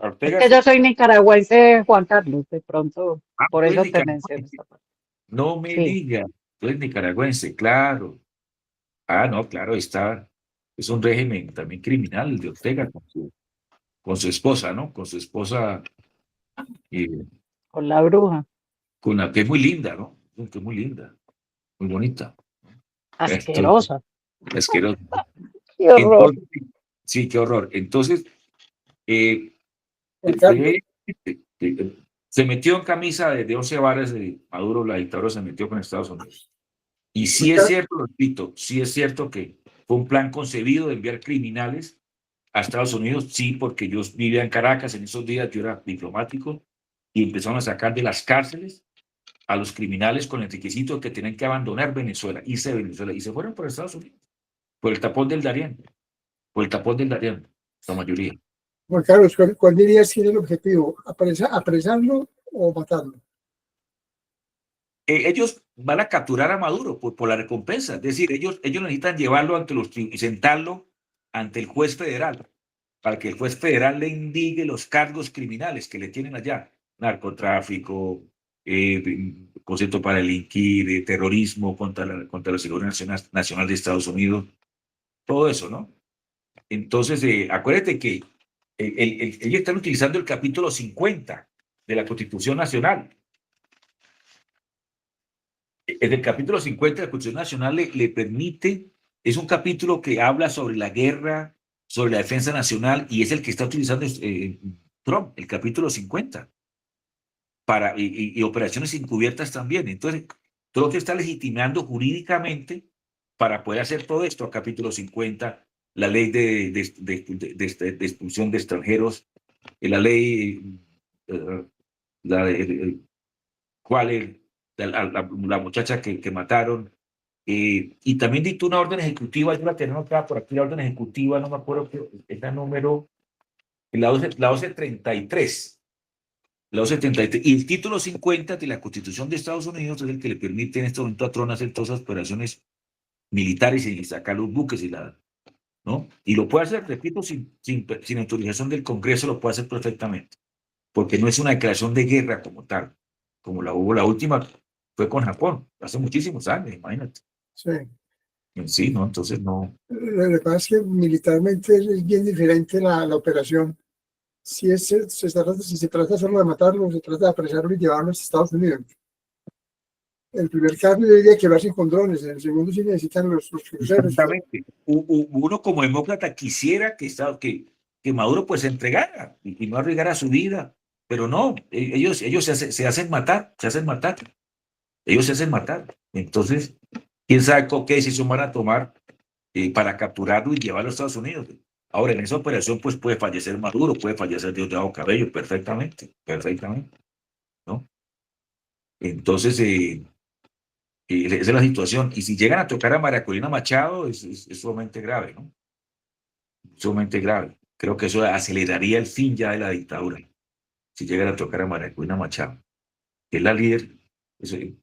Ortega Es que yo soy nicaragüense, Juan Carlos, de pronto, por tú eres eso te menciono nicaragüense. esta parte. No me Sí, digas, tú eres nicaragüense, claro. No, claro, es un régimen también criminal el de Ortega con su esposa, ¿no? Con su esposa, con la bruja. con la que es muy linda, ¿no? Que es muy linda, muy bonita. Entonces, Asquerosa. asqueroso. Qué horror. Entonces, sí, qué horror. Entonces, Juan Carlos, se metió en camisa de 11 varas de Maduro, la dictadura se metió con Estados Unidos. Y sí es cierto, lo repito, sí es cierto que fue un plan concebido de enviar criminales a Estados Unidos, sí, porque yo vivía en Caracas en esos días, yo era diplomático, y empezaron a sacar de las cárceles a los criminales con el requisito de que tenían que abandonar Venezuela, irse de Venezuela, y se fueron por Estados Unidos, por el tapón del Darién, la mayoría. Juan Carlos, ¿cuál dirías que es el objetivo? ¿Apresarlo o matarlo? ellos van a capturar a Maduro por la recompensa. Es decir, ellos necesitan llevarlo ante y sentarlo ante el juez federal, para que el juez federal le indique los cargos criminales que le tienen allá: narcotráfico, concepto para delinquir, terrorismo contra la seguridad nacional de Estados Unidos, todo eso, ¿no? Entonces, acuérdate que ellos están utilizando el capítulo 50 de la Constitución Nacional. En el capítulo 50 de la Constitución Nacional le permite, es un capítulo que habla sobre la guerra, sobre la defensa nacional, y es el que está utilizando Trump, el capítulo 50, y operaciones encubiertas también. Entonces, Trump está legitimando jurídicamente para poder hacer todo esto: a capítulo 50, la ley de expulsión de extranjeros, la ley, cuál es la muchacha que mataron, y también dictó una orden ejecutiva. Yo la tengo acá por aquí, la orden ejecutiva, no me acuerdo, es la número, la 1233. La 1233, y el título 50 de la Constitución de Estados Unidos es el que le permite en este momento a Trump hacer todas esas operaciones militares y sacar los buques ¿no? Y lo puede hacer, repito, sin autorización del Congreso, lo puede hacer perfectamente, porque no es una declaración de guerra como tal, como la hubo la última, fue con Japón, hace muchísimos años, imagínate. Sí. Sí, ¿no? Entonces no. Lo que pasa es que militarmente es bien diferente la operación. Si se trata solo de matarlo, se trata de apresarlo y llevarlo a Estados Unidos. El primer caso yo diría que lo hacen con drones, en el segundo sí necesitan los cruceros. Exactamente. Uno como demócrata quisiera que Maduro pues se entregara y no arriesgara su vida, pero no, ellos se hacen matar, ellos se hacen matar. Entonces, quién sabe qué decisión van a tomar para capturarlo y llevarlo a Estados Unidos. Ahora, en esa operación pues puede fallecer Maduro, puede fallecer Diosdado Cabello, perfectamente, ¿no? Entonces, esa es la situación. Y si llegan a tocar a María Corina Machado, es sumamente grave, ¿no? Sumamente grave. Creo que eso aceleraría el fin ya de la dictadura, si llegan a tocar a María Corina Machado, que es la líder.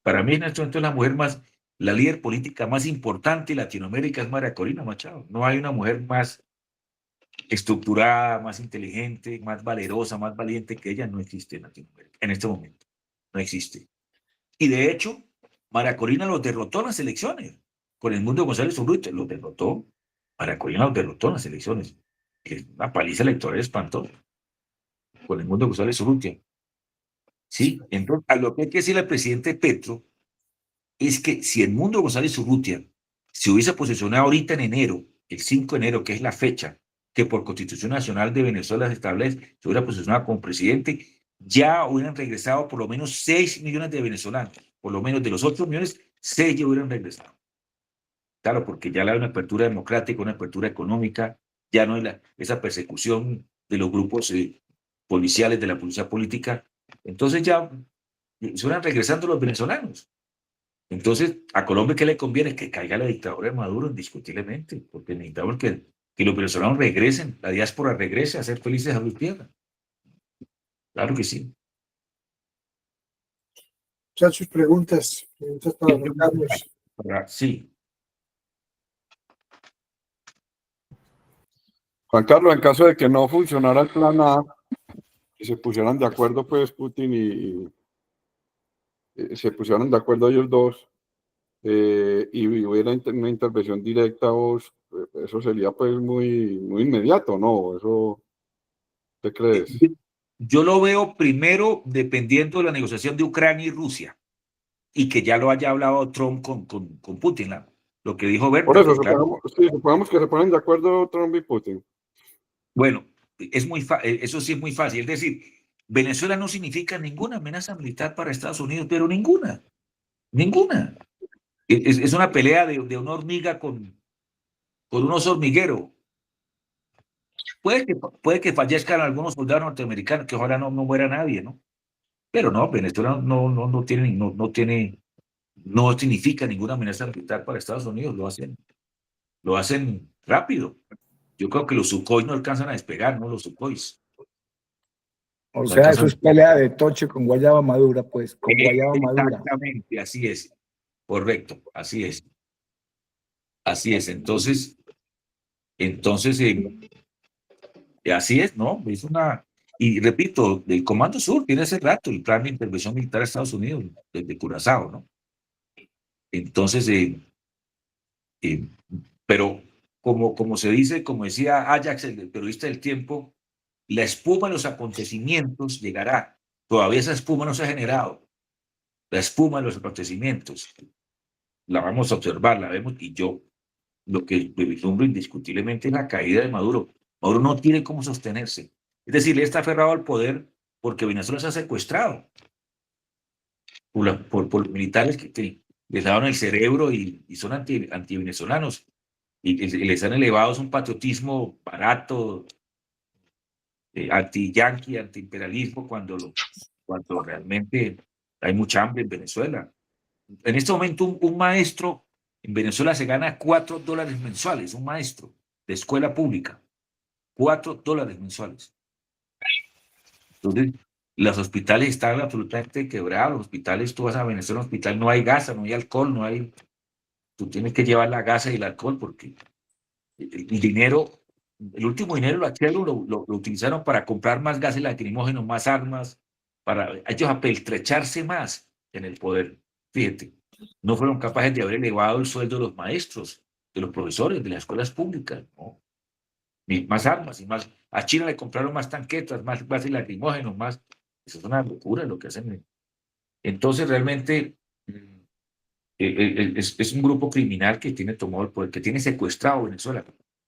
Para mí en este momento es la líder política más importante de Latinoamérica, es María Corina Machado. No hay una mujer más estructurada, más inteligente, más valerosa, más valiente que ella. No existe en Latinoamérica en este momento. No existe. Y de hecho, María Corina los derrotó en las elecciones. Con el Mundo González Urrutia los derrotó. María Corina los derrotó en las elecciones. Es una paliza electoral espantosa. Con el Mundo González Urrutia. Sí, entonces, a lo que hay que decirle al presidente Petro es que si el Mundo González Urrutia se hubiese posicionado ahorita en enero, el 5 de enero, que es la fecha que por Constitución Nacional de Venezuela se establece, se hubiera posicionado como presidente, ya hubieran regresado por lo menos 6 millones de venezolanos. Por lo menos de los 8 millones, 6 ya hubieran regresado. Claro, porque ya hay una apertura democrática, una apertura económica, ya no hay esa persecución de los grupos policiales, de la policía política. Entonces ya se van regresando los venezolanos. Entonces, a Colombia, ¿qué le conviene? Que caiga la dictadura de Maduro indiscutiblemente, porque necesitamos que los venezolanos regresen, la diáspora regrese a ser felices a su tierra. Claro que sí. Muchachos, preguntas para Juan Carlos. Sí. Juan Carlos, en caso de que no funcionara el plan A, y se pusieran de acuerdo, pues Putin y se pusieran de acuerdo ellos dos, y hubiera una intervención directa, eso sería pues muy inmediato, ¿no? ¿Eso qué crees? Yo lo veo primero dependiendo de la negociación de Ucrania y Rusia, y que ya lo haya hablado Trump con Putin, lo que dijo Berta. Por eso, supongamos que se ponen de acuerdo Trump y Putin. Bueno, eso sí es muy fácil. Es decir, Venezuela no significa ninguna amenaza militar para Estados Unidos, pero ninguna. Es una pelea de una hormiga con un oso hormiguero. Puede que fallezcan algunos soldados norteamericanos, que ojalá no muera nadie, ¿no? Pero no, Venezuela no significa ninguna amenaza militar para Estados Unidos. Lo hacen rápido. Yo creo que los Sukhoi no alcanzan a despegar, ¿no? Los Sukhois. O La sea, casa- eso es pelea de toche con guayaba madura, pues, con guayaba madura. Exactamente, así es. Correcto, así es. Así es. Entonces, así es, ¿no? Es una. Y repito, el Comando Sur tiene hace rato el plan de intervención militar de Estados Unidos, desde Curazao, ¿no? Entonces, eh, pero como se dice, como decía Ajax, el periodista del tiempo, la espuma de los acontecimientos llegará. Todavía esa espuma no se ha generado. La espuma de los acontecimientos. La vamos a observar, la vemos, y yo lo que vislumbro indiscutiblemente es la caída de Maduro. Maduro no tiene cómo sostenerse. Es decir, él está aferrado al poder porque Venezuela se ha secuestrado por militares que les daban el cerebro y son anti-venezolanos. Y les han elevado un patriotismo barato, anti-yanqui, anti-imperialismo, cuando realmente hay mucha hambre en Venezuela. En este momento, un maestro en Venezuela se gana $4 mensuales, un maestro de escuela pública, $4 mensuales. Entonces, los hospitales están absolutamente quebrados. Los hospitales, tú vas a Venezuela, un hospital, no hay gasa, no hay alcohol, no hay. Tú tienes que llevar la gasa y el alcohol porque el dinero, el último dinero lo utilizaron para comprar más gases lacrimógenos, más armas, para ellos apeltrecharse más en el poder. Fíjate, no fueron capaces de haber elevado el sueldo de los maestros, de los profesores, de las escuelas públicas, ¿no? Ni más armas y más. A China le compraron más tanquetas, más gases lacrimógenos, más. Eso es una locura lo que hacen. Entonces, realmente es un grupo criminal que tiene tomado el poder, que tiene secuestrado Venezuela,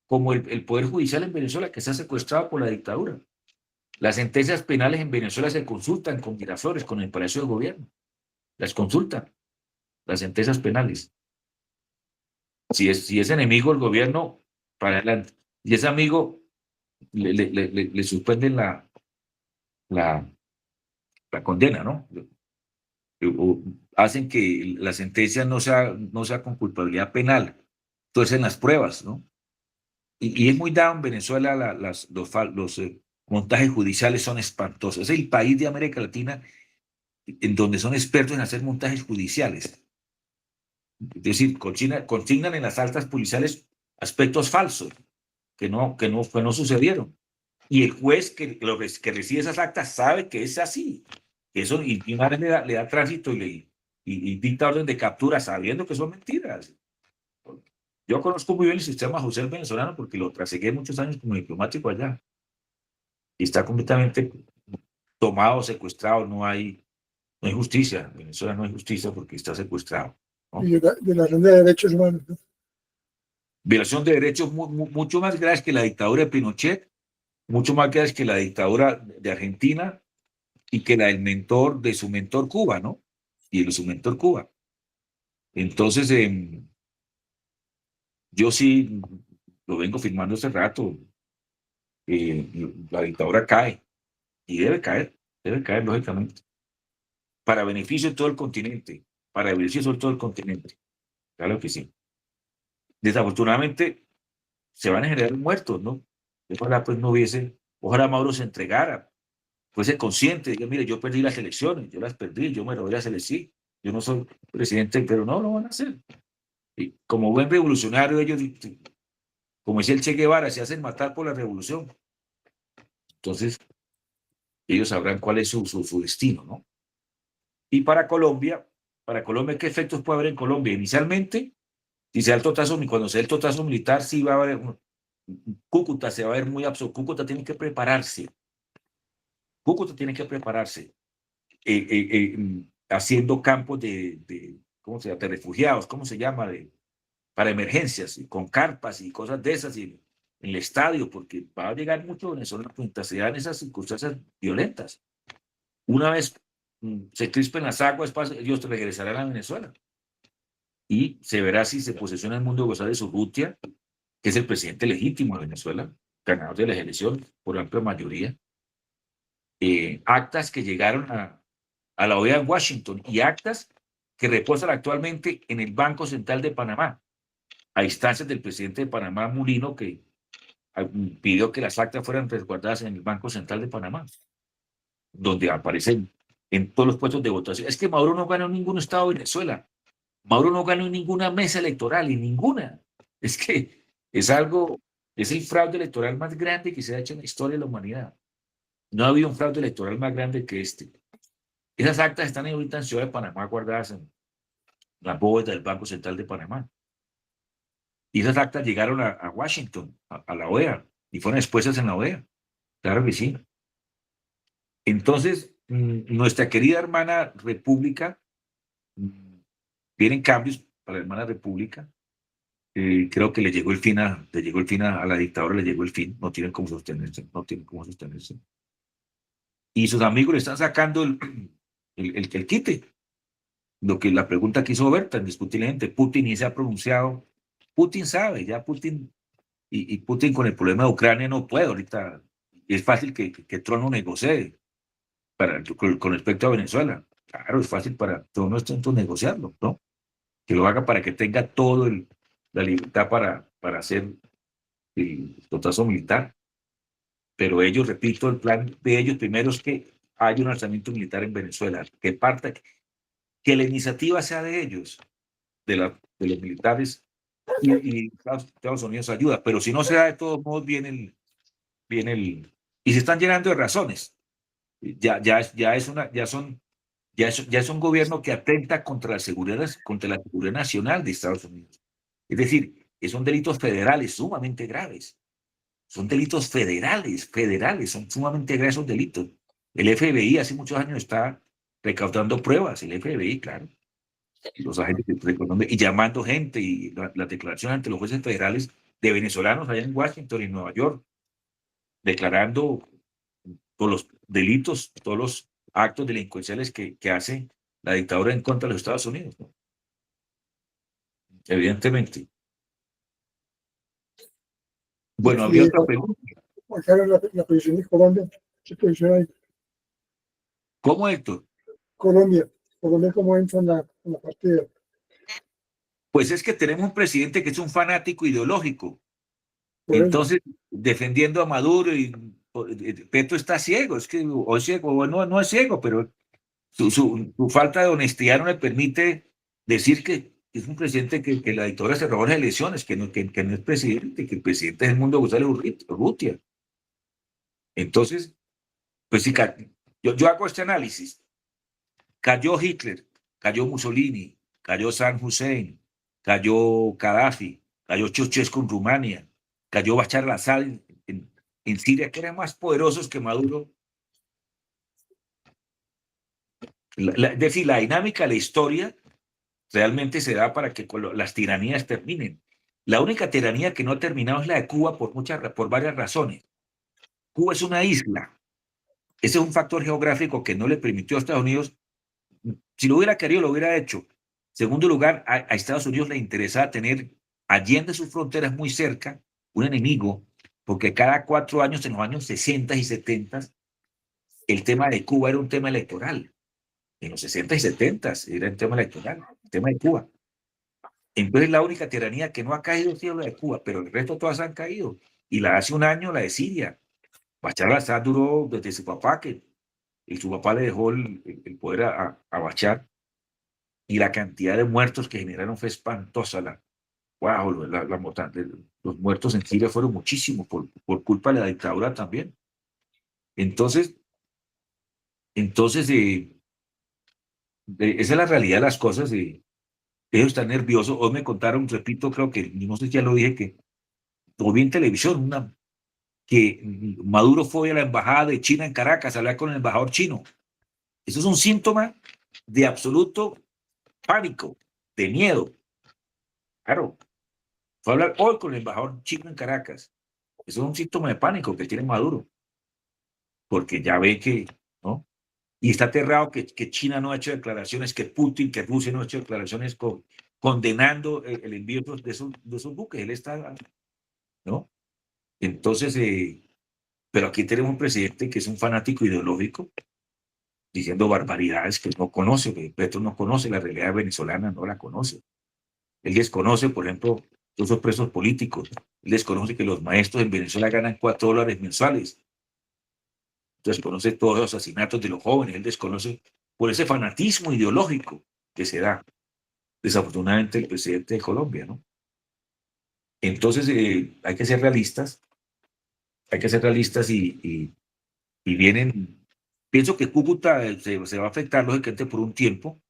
como el Poder Judicial en Venezuela, que está secuestrado por la dictadura. Las sentencias penales en Venezuela se consultan con Miraflores, con el Palacio de Gobierno. Las consultan, las sentencias penales. Si es enemigo el gobierno, para adelante. Y es amigo, le suspenden la condena, ¿no? Hacen que la sentencia no sea con culpabilidad penal. Entonces, en las pruebas, ¿no? Y es muy dado en Venezuela, los montajes judiciales son espantosos. Es el país de América Latina en donde son expertos en hacer montajes judiciales. Es decir, consignan en las altas policiales aspectos falsos que no sucedieron. Y el juez que recibe esas actas sabe que es así. Eso, y una vez le da tránsito y dicta orden de captura sabiendo que son mentiras. Yo conozco muy bien el sistema judicial venezolano porque lo trasegué muchos años como diplomático allá. Y está completamente tomado, secuestrado, no hay justicia. En Venezuela no hay justicia porque está secuestrado, ¿no? Y violación de derechos humanos, ¿no? Violación de derechos mucho más graves que la dictadura de Pinochet, mucho más graves que la dictadura de Argentina y que la de su mentor Cuba, ¿no? Y de su mentor Cuba. Entonces, yo sí lo vengo firmando hace rato. La dictadura cae y debe caer lógicamente, para beneficio de todo el continente, para beneficio de todo el continente. Claro que sí. Desafortunadamente, se van a generar muertos, ¿no? Ojalá pues no hubiese, ojalá Maduro se entregara, fuese consciente, diga, mire, yo perdí las elecciones, yo las perdí, yo me robé las elecciones, yo no soy presidente, pero no lo van a hacer. Y como buen revolucionario, ellos, como decía el Che Guevara, se hacen matar por la revolución. Entonces, ellos sabrán cuál es su destino, ¿no? Y para Colombia, ¿qué efectos puede haber en Colombia? Inicialmente, si se da el totazo, cuando se da el totazo militar, sí va a haber, Cúcuta se va a ver muy absurdo. Cúcuta tiene que prepararse. Haciendo campos ¿cómo se llama? De refugiados, ¿cómo se llama? Para emergencias, con carpas y cosas de esas, y en el estadio, porque va a llegar mucho venezolanos mientras se dan esas circunstancias violentas. Una vez se crispen las aguas, ellos regresarán a Venezuela. Y se verá si se posesiona el mundo González Urrutia, que es el presidente legítimo de Venezuela, ganador de las elecciones por amplia mayoría. Actas que llegaron a la OEA en Washington y actas que reposan actualmente en el Banco Central de Panamá, a instancias del presidente de Panamá, Mulino, que pidió que las actas fueran resguardadas en el Banco Central de Panamá. donde aparecen en todos los puestos de votación. Es que Maduro no ganó en ningún estado de Venezuela. Maduro no ganó en ninguna mesa electoral, en ninguna. Es que es algo, es el fraude electoral más grande que se ha hecho en la historia de la humanidad. No ha habido un fraude electoral más grande que este. Esas actas están ahorita en Ciudad de Panamá guardadas en la bóveda del Banco Central de Panamá. Y esas actas llegaron a Washington, a la OEA, y fueron expuestas en la OEA. Claro que sí. Entonces, nuestra querida hermana República, vienen cambios para la hermana República. Creo que le llegó el fin a la dictadura, le llegó el fin. No tienen cómo sostenerse, no tienen cómo sostenerse. Y sus amigos le están sacando el quite. La pregunta que hizo Berta, indiscutiblemente, Putin ni se ha pronunciado. Putin sabe, ya Putin, y Putin con el problema de Ucrania no puede ahorita. Es fácil que Trump no negocie con respecto a Venezuela. Claro, es fácil para Trump no negociarlo, ¿no? Que lo haga para que tenga toda la libertad para hacer el totazo militar. Pero ellos, repito, el plan de ellos primero es que haya un alzamiento militar en Venezuela, que la iniciativa sea de ellos, de los militares, y Estados Unidos ayuda, pero si no se da, de todos modos viene y se están llenando de razones. Ya es un gobierno que atenta contra la seguridad nacional de Estados Unidos. Es decir, son delitos federales sumamente graves. Son delitos federales, son sumamente graves esos delitos. El FBI hace muchos años está recaudando pruebas, el FBI, claro. Los agentes y llamando gente, y las declaraciones ante los jueces federales de venezolanos allá en Washington y en Nueva York, declarando todos los delitos, todos los actos delincuenciales que hace la dictadura en contra de los Estados Unidos, ¿no? Evidentemente. Bueno, había otra pregunta. Juan Carlos, la posición de Colombia, ¿qué posición hay? ¿Cómo, Héctor? Colombia, ¿cómo entra en la partida? Pues es que tenemos un presidente que es un fanático ideológico. Por eso. Entonces, defendiendo a Maduro, y Petro está ciego, es que, o ciego, o no es ciego, pero su falta de honestidad no le permite decir que es un presidente que la dictadura se robó las elecciones, que no es presidente, que el presidente es el Mundo González Urrutia. Entonces, pues sí, yo hago este análisis. Cayó Hitler, cayó Mussolini, cayó Saddam Hussein, cayó Gaddafi, cayó Ceausescu en Rumania, cayó Bashar al-Assad en Siria, que eran más poderosos que Maduro. Es decir, la dinámica de la historia realmente se da para que las tiranías terminen. La única tiranía que no ha terminado es la de Cuba por varias razones. Cuba es una isla. Ese es un factor geográfico que no le permitió a Estados Unidos. Si lo hubiera querido, lo hubiera hecho. Segundo lugar, a Estados Unidos le interesaba tener allende sus fronteras muy cerca un enemigo, porque cada 4 años, en los años 60 y 70, el tema de Cuba era un tema electoral. En los 60 y 70 era un tema electoral, el tema de Cuba. Entonces la única tiranía que no ha caído es la de Cuba, pero el resto todas han caído. Y la de hace un año, la de Siria. Bashar al-Assad duró desde su papá, y su papá le dejó el poder a Bashar, y la cantidad de muertos que generaron fue espantosa. Los muertos en Siria fueron muchísimos por culpa de la dictadura también. Entonces esa es la realidad de las cosas. Ellos están nerviosos. Hoy me contaron, repito, creo que, no sé si ya lo dije, que lo vi en televisión, que Maduro fue a la embajada de China en Caracas a hablar con el embajador chino. Eso es un síntoma de absoluto pánico, de miedo. Claro, fue a hablar hoy con el embajador chino en Caracas. Eso es un síntoma de pánico que tiene Maduro, porque ya ve que, ¿no? Y está aterrado que China no ha hecho declaraciones, que Putin, que Rusia no ha hecho declaraciones condenando el envío de esos buques. Él está, ¿no? Entonces, pero aquí tenemos un presidente que es un fanático ideológico, diciendo barbaridades que no conoce. Petro no conoce la realidad venezolana, no la conoce. Él desconoce, por ejemplo, todos los presos políticos. Él desconoce que los maestros en Venezuela ganan $4 mensuales. desconoce todos los asesinatos de los jóvenes, él desconoce por ese fanatismo ideológico que se da, desafortunadamente, el presidente de Colombia, ¿no? Entonces, hay que ser realistas, y vienen, pienso que Cúcuta se va a afectar lógicamente por un tiempo,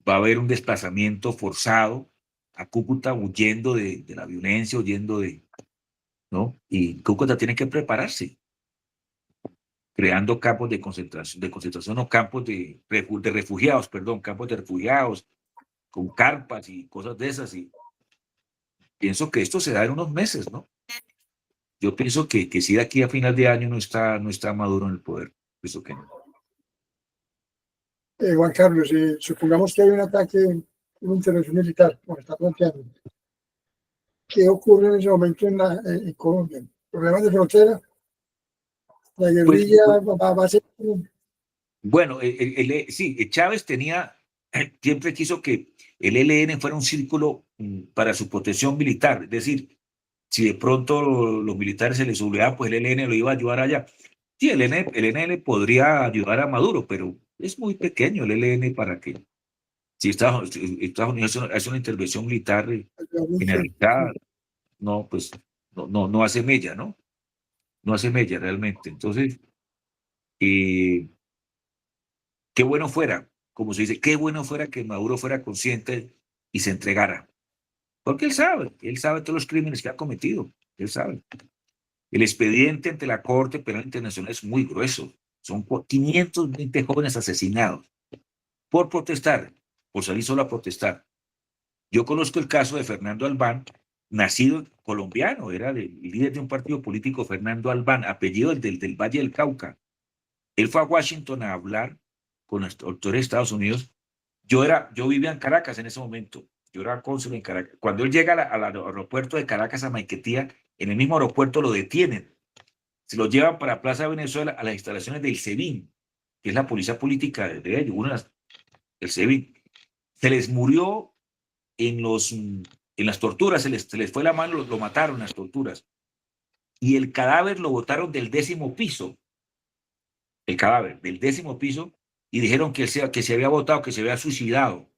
va a haber un desplazamiento forzado a Cúcuta huyendo de la violencia, huyendo ¿no? Y Cúcuta tiene que prepararse, creando campos de concentración o campos de refugiados, perdón, campos de refugiados, con carpas y cosas de esas, y pienso que esto se da en unos meses, ¿no? Yo pienso que si de aquí a final de año no está Maduro en el poder, pienso que no. Juan Carlos, supongamos que hay un ataque, una intervención militar, como está planteando. ¿Qué ocurre en ese momento en Colombia? ¿Problemas de frontera? ¿La guerrilla va a ser? Bueno, sí, Chávez siempre quiso que el ELN fuera un círculo para su protección militar, es decir, si de pronto los militares se les obligaba, pues el ELN lo iba a ayudar allá. Sí, el ELN podría ayudar a Maduro, pero es muy pequeño el ELN para que, si Estados Unidos hace una intervención militar generalizada, no, pues no hace mella, ¿no? No hace mella realmente. Entonces, qué bueno fuera, como se dice, qué bueno fuera que Maduro fuera consciente y se entregara. Porque él sabe todos los crímenes que ha cometido, él sabe. El expediente ante la Corte Penal Internacional es muy grueso. Son 520 jóvenes asesinados por protestar, por salir solo a protestar. Yo conozco el caso de Fernando Albán, nacido colombiano, era el líder de un partido político, Fernando Albán, apellido del Valle del Cauca. Él fue a Washington a hablar con los autores de Estados Unidos. Yo vivía en Caracas en ese momento. Yo era cónsul en Caracas. Cuando él llega al aeropuerto de Caracas a Maiquetía, en el mismo aeropuerto lo detienen. Se lo llevan para Plaza Venezuela a las instalaciones del SEBIN, que es la policía política de ellos, el SEBIN. Se les murió en las torturas, se les fue la mano, lo mataron en las torturas. Y el cadáver lo botaron del 10º piso. El cadáver del 10º piso, y dijeron que se había botado, que se había suicidado.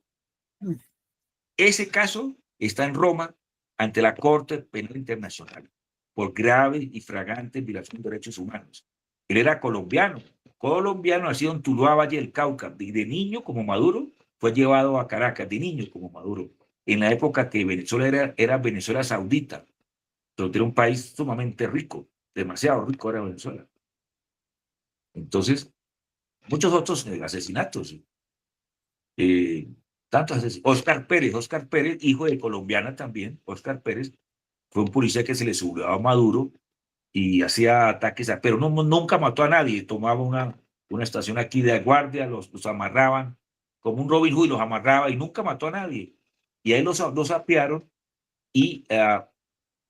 Ese caso está en Roma ante la Corte Penal Internacional por grave y flagrante violación de derechos humanos. Él era colombiano, nacido en Tuluá, Valle del Cauca, y de niño como Maduro fue llevado a Caracas, de niño como Maduro, en la época que Venezuela era Venezuela Saudita, donde era un país sumamente rico, demasiado rico era Venezuela. Entonces, muchos otros asesinatos. Tantos asesinatos. Oscar Pérez, hijo de colombiana también, Oscar Pérez, fue un policía que se le subió a Maduro y hacía ataques, pero nunca mató a nadie. Tomaba una estación aquí de guardia, los amarraban, como un Robin Hood, los amarraba y nunca mató a nadie. Y ahí los apiaron y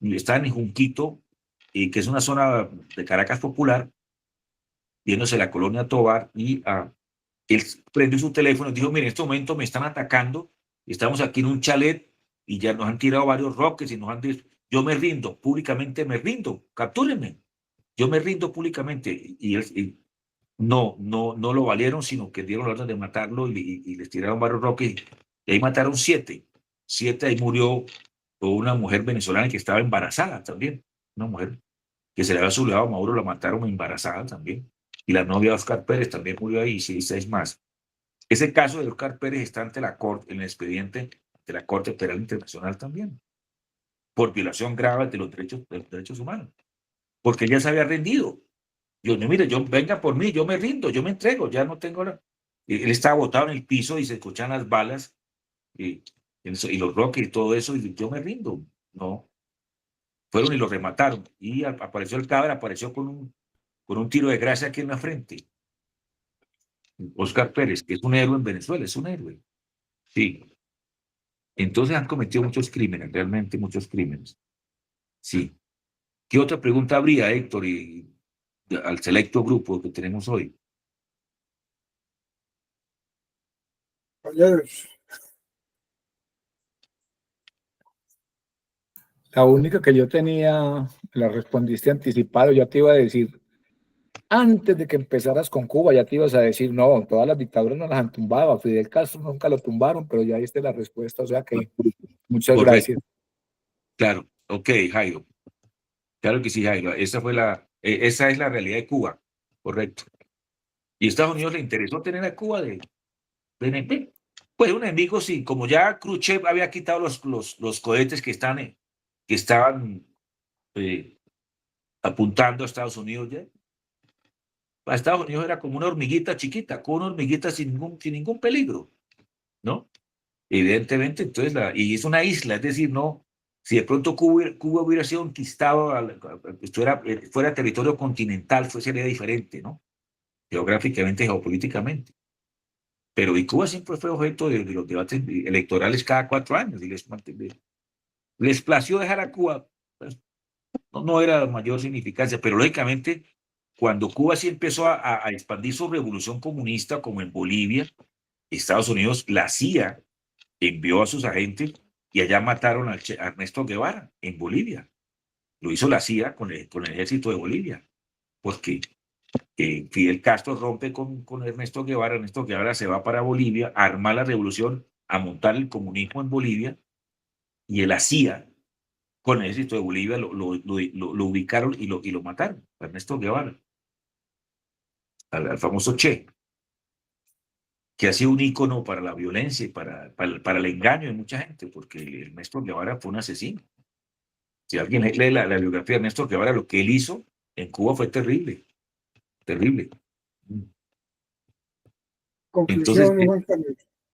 estaban en Junquito, que es una zona de Caracas popular, viéndose la colonia Tovar, y él prendió su teléfono y dijo: mire, en este momento me están atacando, estamos aquí en un chalet y ya nos han tirado varios roques y yo me rindo, públicamente me rindo, captúrenme, yo me rindo públicamente. Y no lo valieron, sino que dieron la orden de matarlo y les tiraron varios roques y ahí mataron 7. Ahí murió una mujer venezolana que estaba embarazada también, una mujer que se le había sublevado a Maduro, la mataron embarazada también. Y la novia de Oscar Pérez también murió ahí, y 6 más. Ese caso de Oscar Pérez está ante la Corte, en el expediente de la Corte Penal Internacional también, por violación grave de los derechos humanos, porque él ya se había rendido. Yo, no, mire, venga por mí, yo me rindo, yo me entrego, ya no tengo la... Él estaba botado en el piso y se escuchan las balas y los roques y todo eso, y yo me rindo. No, fueron y lo remataron. Y apareció el cadáver, apareció con un tiro de gracia aquí en la frente. Oscar Pérez, que es un héroe en Venezuela, es un héroe. Sí. Entonces han cometido muchos crímenes, realmente muchos crímenes. Sí. ¿Qué otra pregunta habría, Héctor, y al selecto grupo que tenemos hoy? Compañeros, La única que yo tenía, la respondiste anticipado, ya te iba a decir, antes de que empezaras con Cuba ya te ibas a decir, no, todas las dictaduras no las han tumbado, a Fidel Castro nunca lo tumbaron, pero ya diste la respuesta, o sea que muchas Correcto. gracias. Claro, ok, Jairo. Claro que sí, Jairo. Esa es la realidad de Cuba, correcto. Y a Estados Unidos le interesó tener a Cuba de enemigo. Pues un enemigo, sí, como ya Khrushchev había quitado los cohetes que estaban apuntando a Estados Unidos ya. Para Estados Unidos era como una hormiguita chiquita, como una hormiguita sin ningún peligro, ¿no? Evidentemente, entonces, y es una isla, es decir, no, si de pronto Cuba hubiera sido conquistado, fuera territorio continental, sería diferente, ¿no? Geográficamente, geopolíticamente. Pero y Cuba siempre fue objeto de los debates electorales cada 4 años, y les plació dejar a Cuba, pues, no era de mayor significancia, pero lógicamente, cuando Cuba sí empezó a expandir su revolución comunista, como en Bolivia, Estados Unidos, la CIA, envió a sus agentes y allá mataron a Ernesto Guevara en Bolivia. Lo hizo la CIA con el ejército de Bolivia, porque Fidel Castro rompe con Ernesto Guevara se va para Bolivia a armar la revolución, a montar el comunismo en Bolivia, y la CIA con el ejército de Bolivia lo ubicaron y lo mataron, a Ernesto Guevara, al famoso Che, que ha sido un ícono para la violencia y para el engaño de mucha gente, porque Ernesto Guevara fue un asesino. Si alguien lee la biografía de Ernesto Guevara, lo que él hizo en Cuba fue terrible, terrible. Conclusión, Juan Carlos.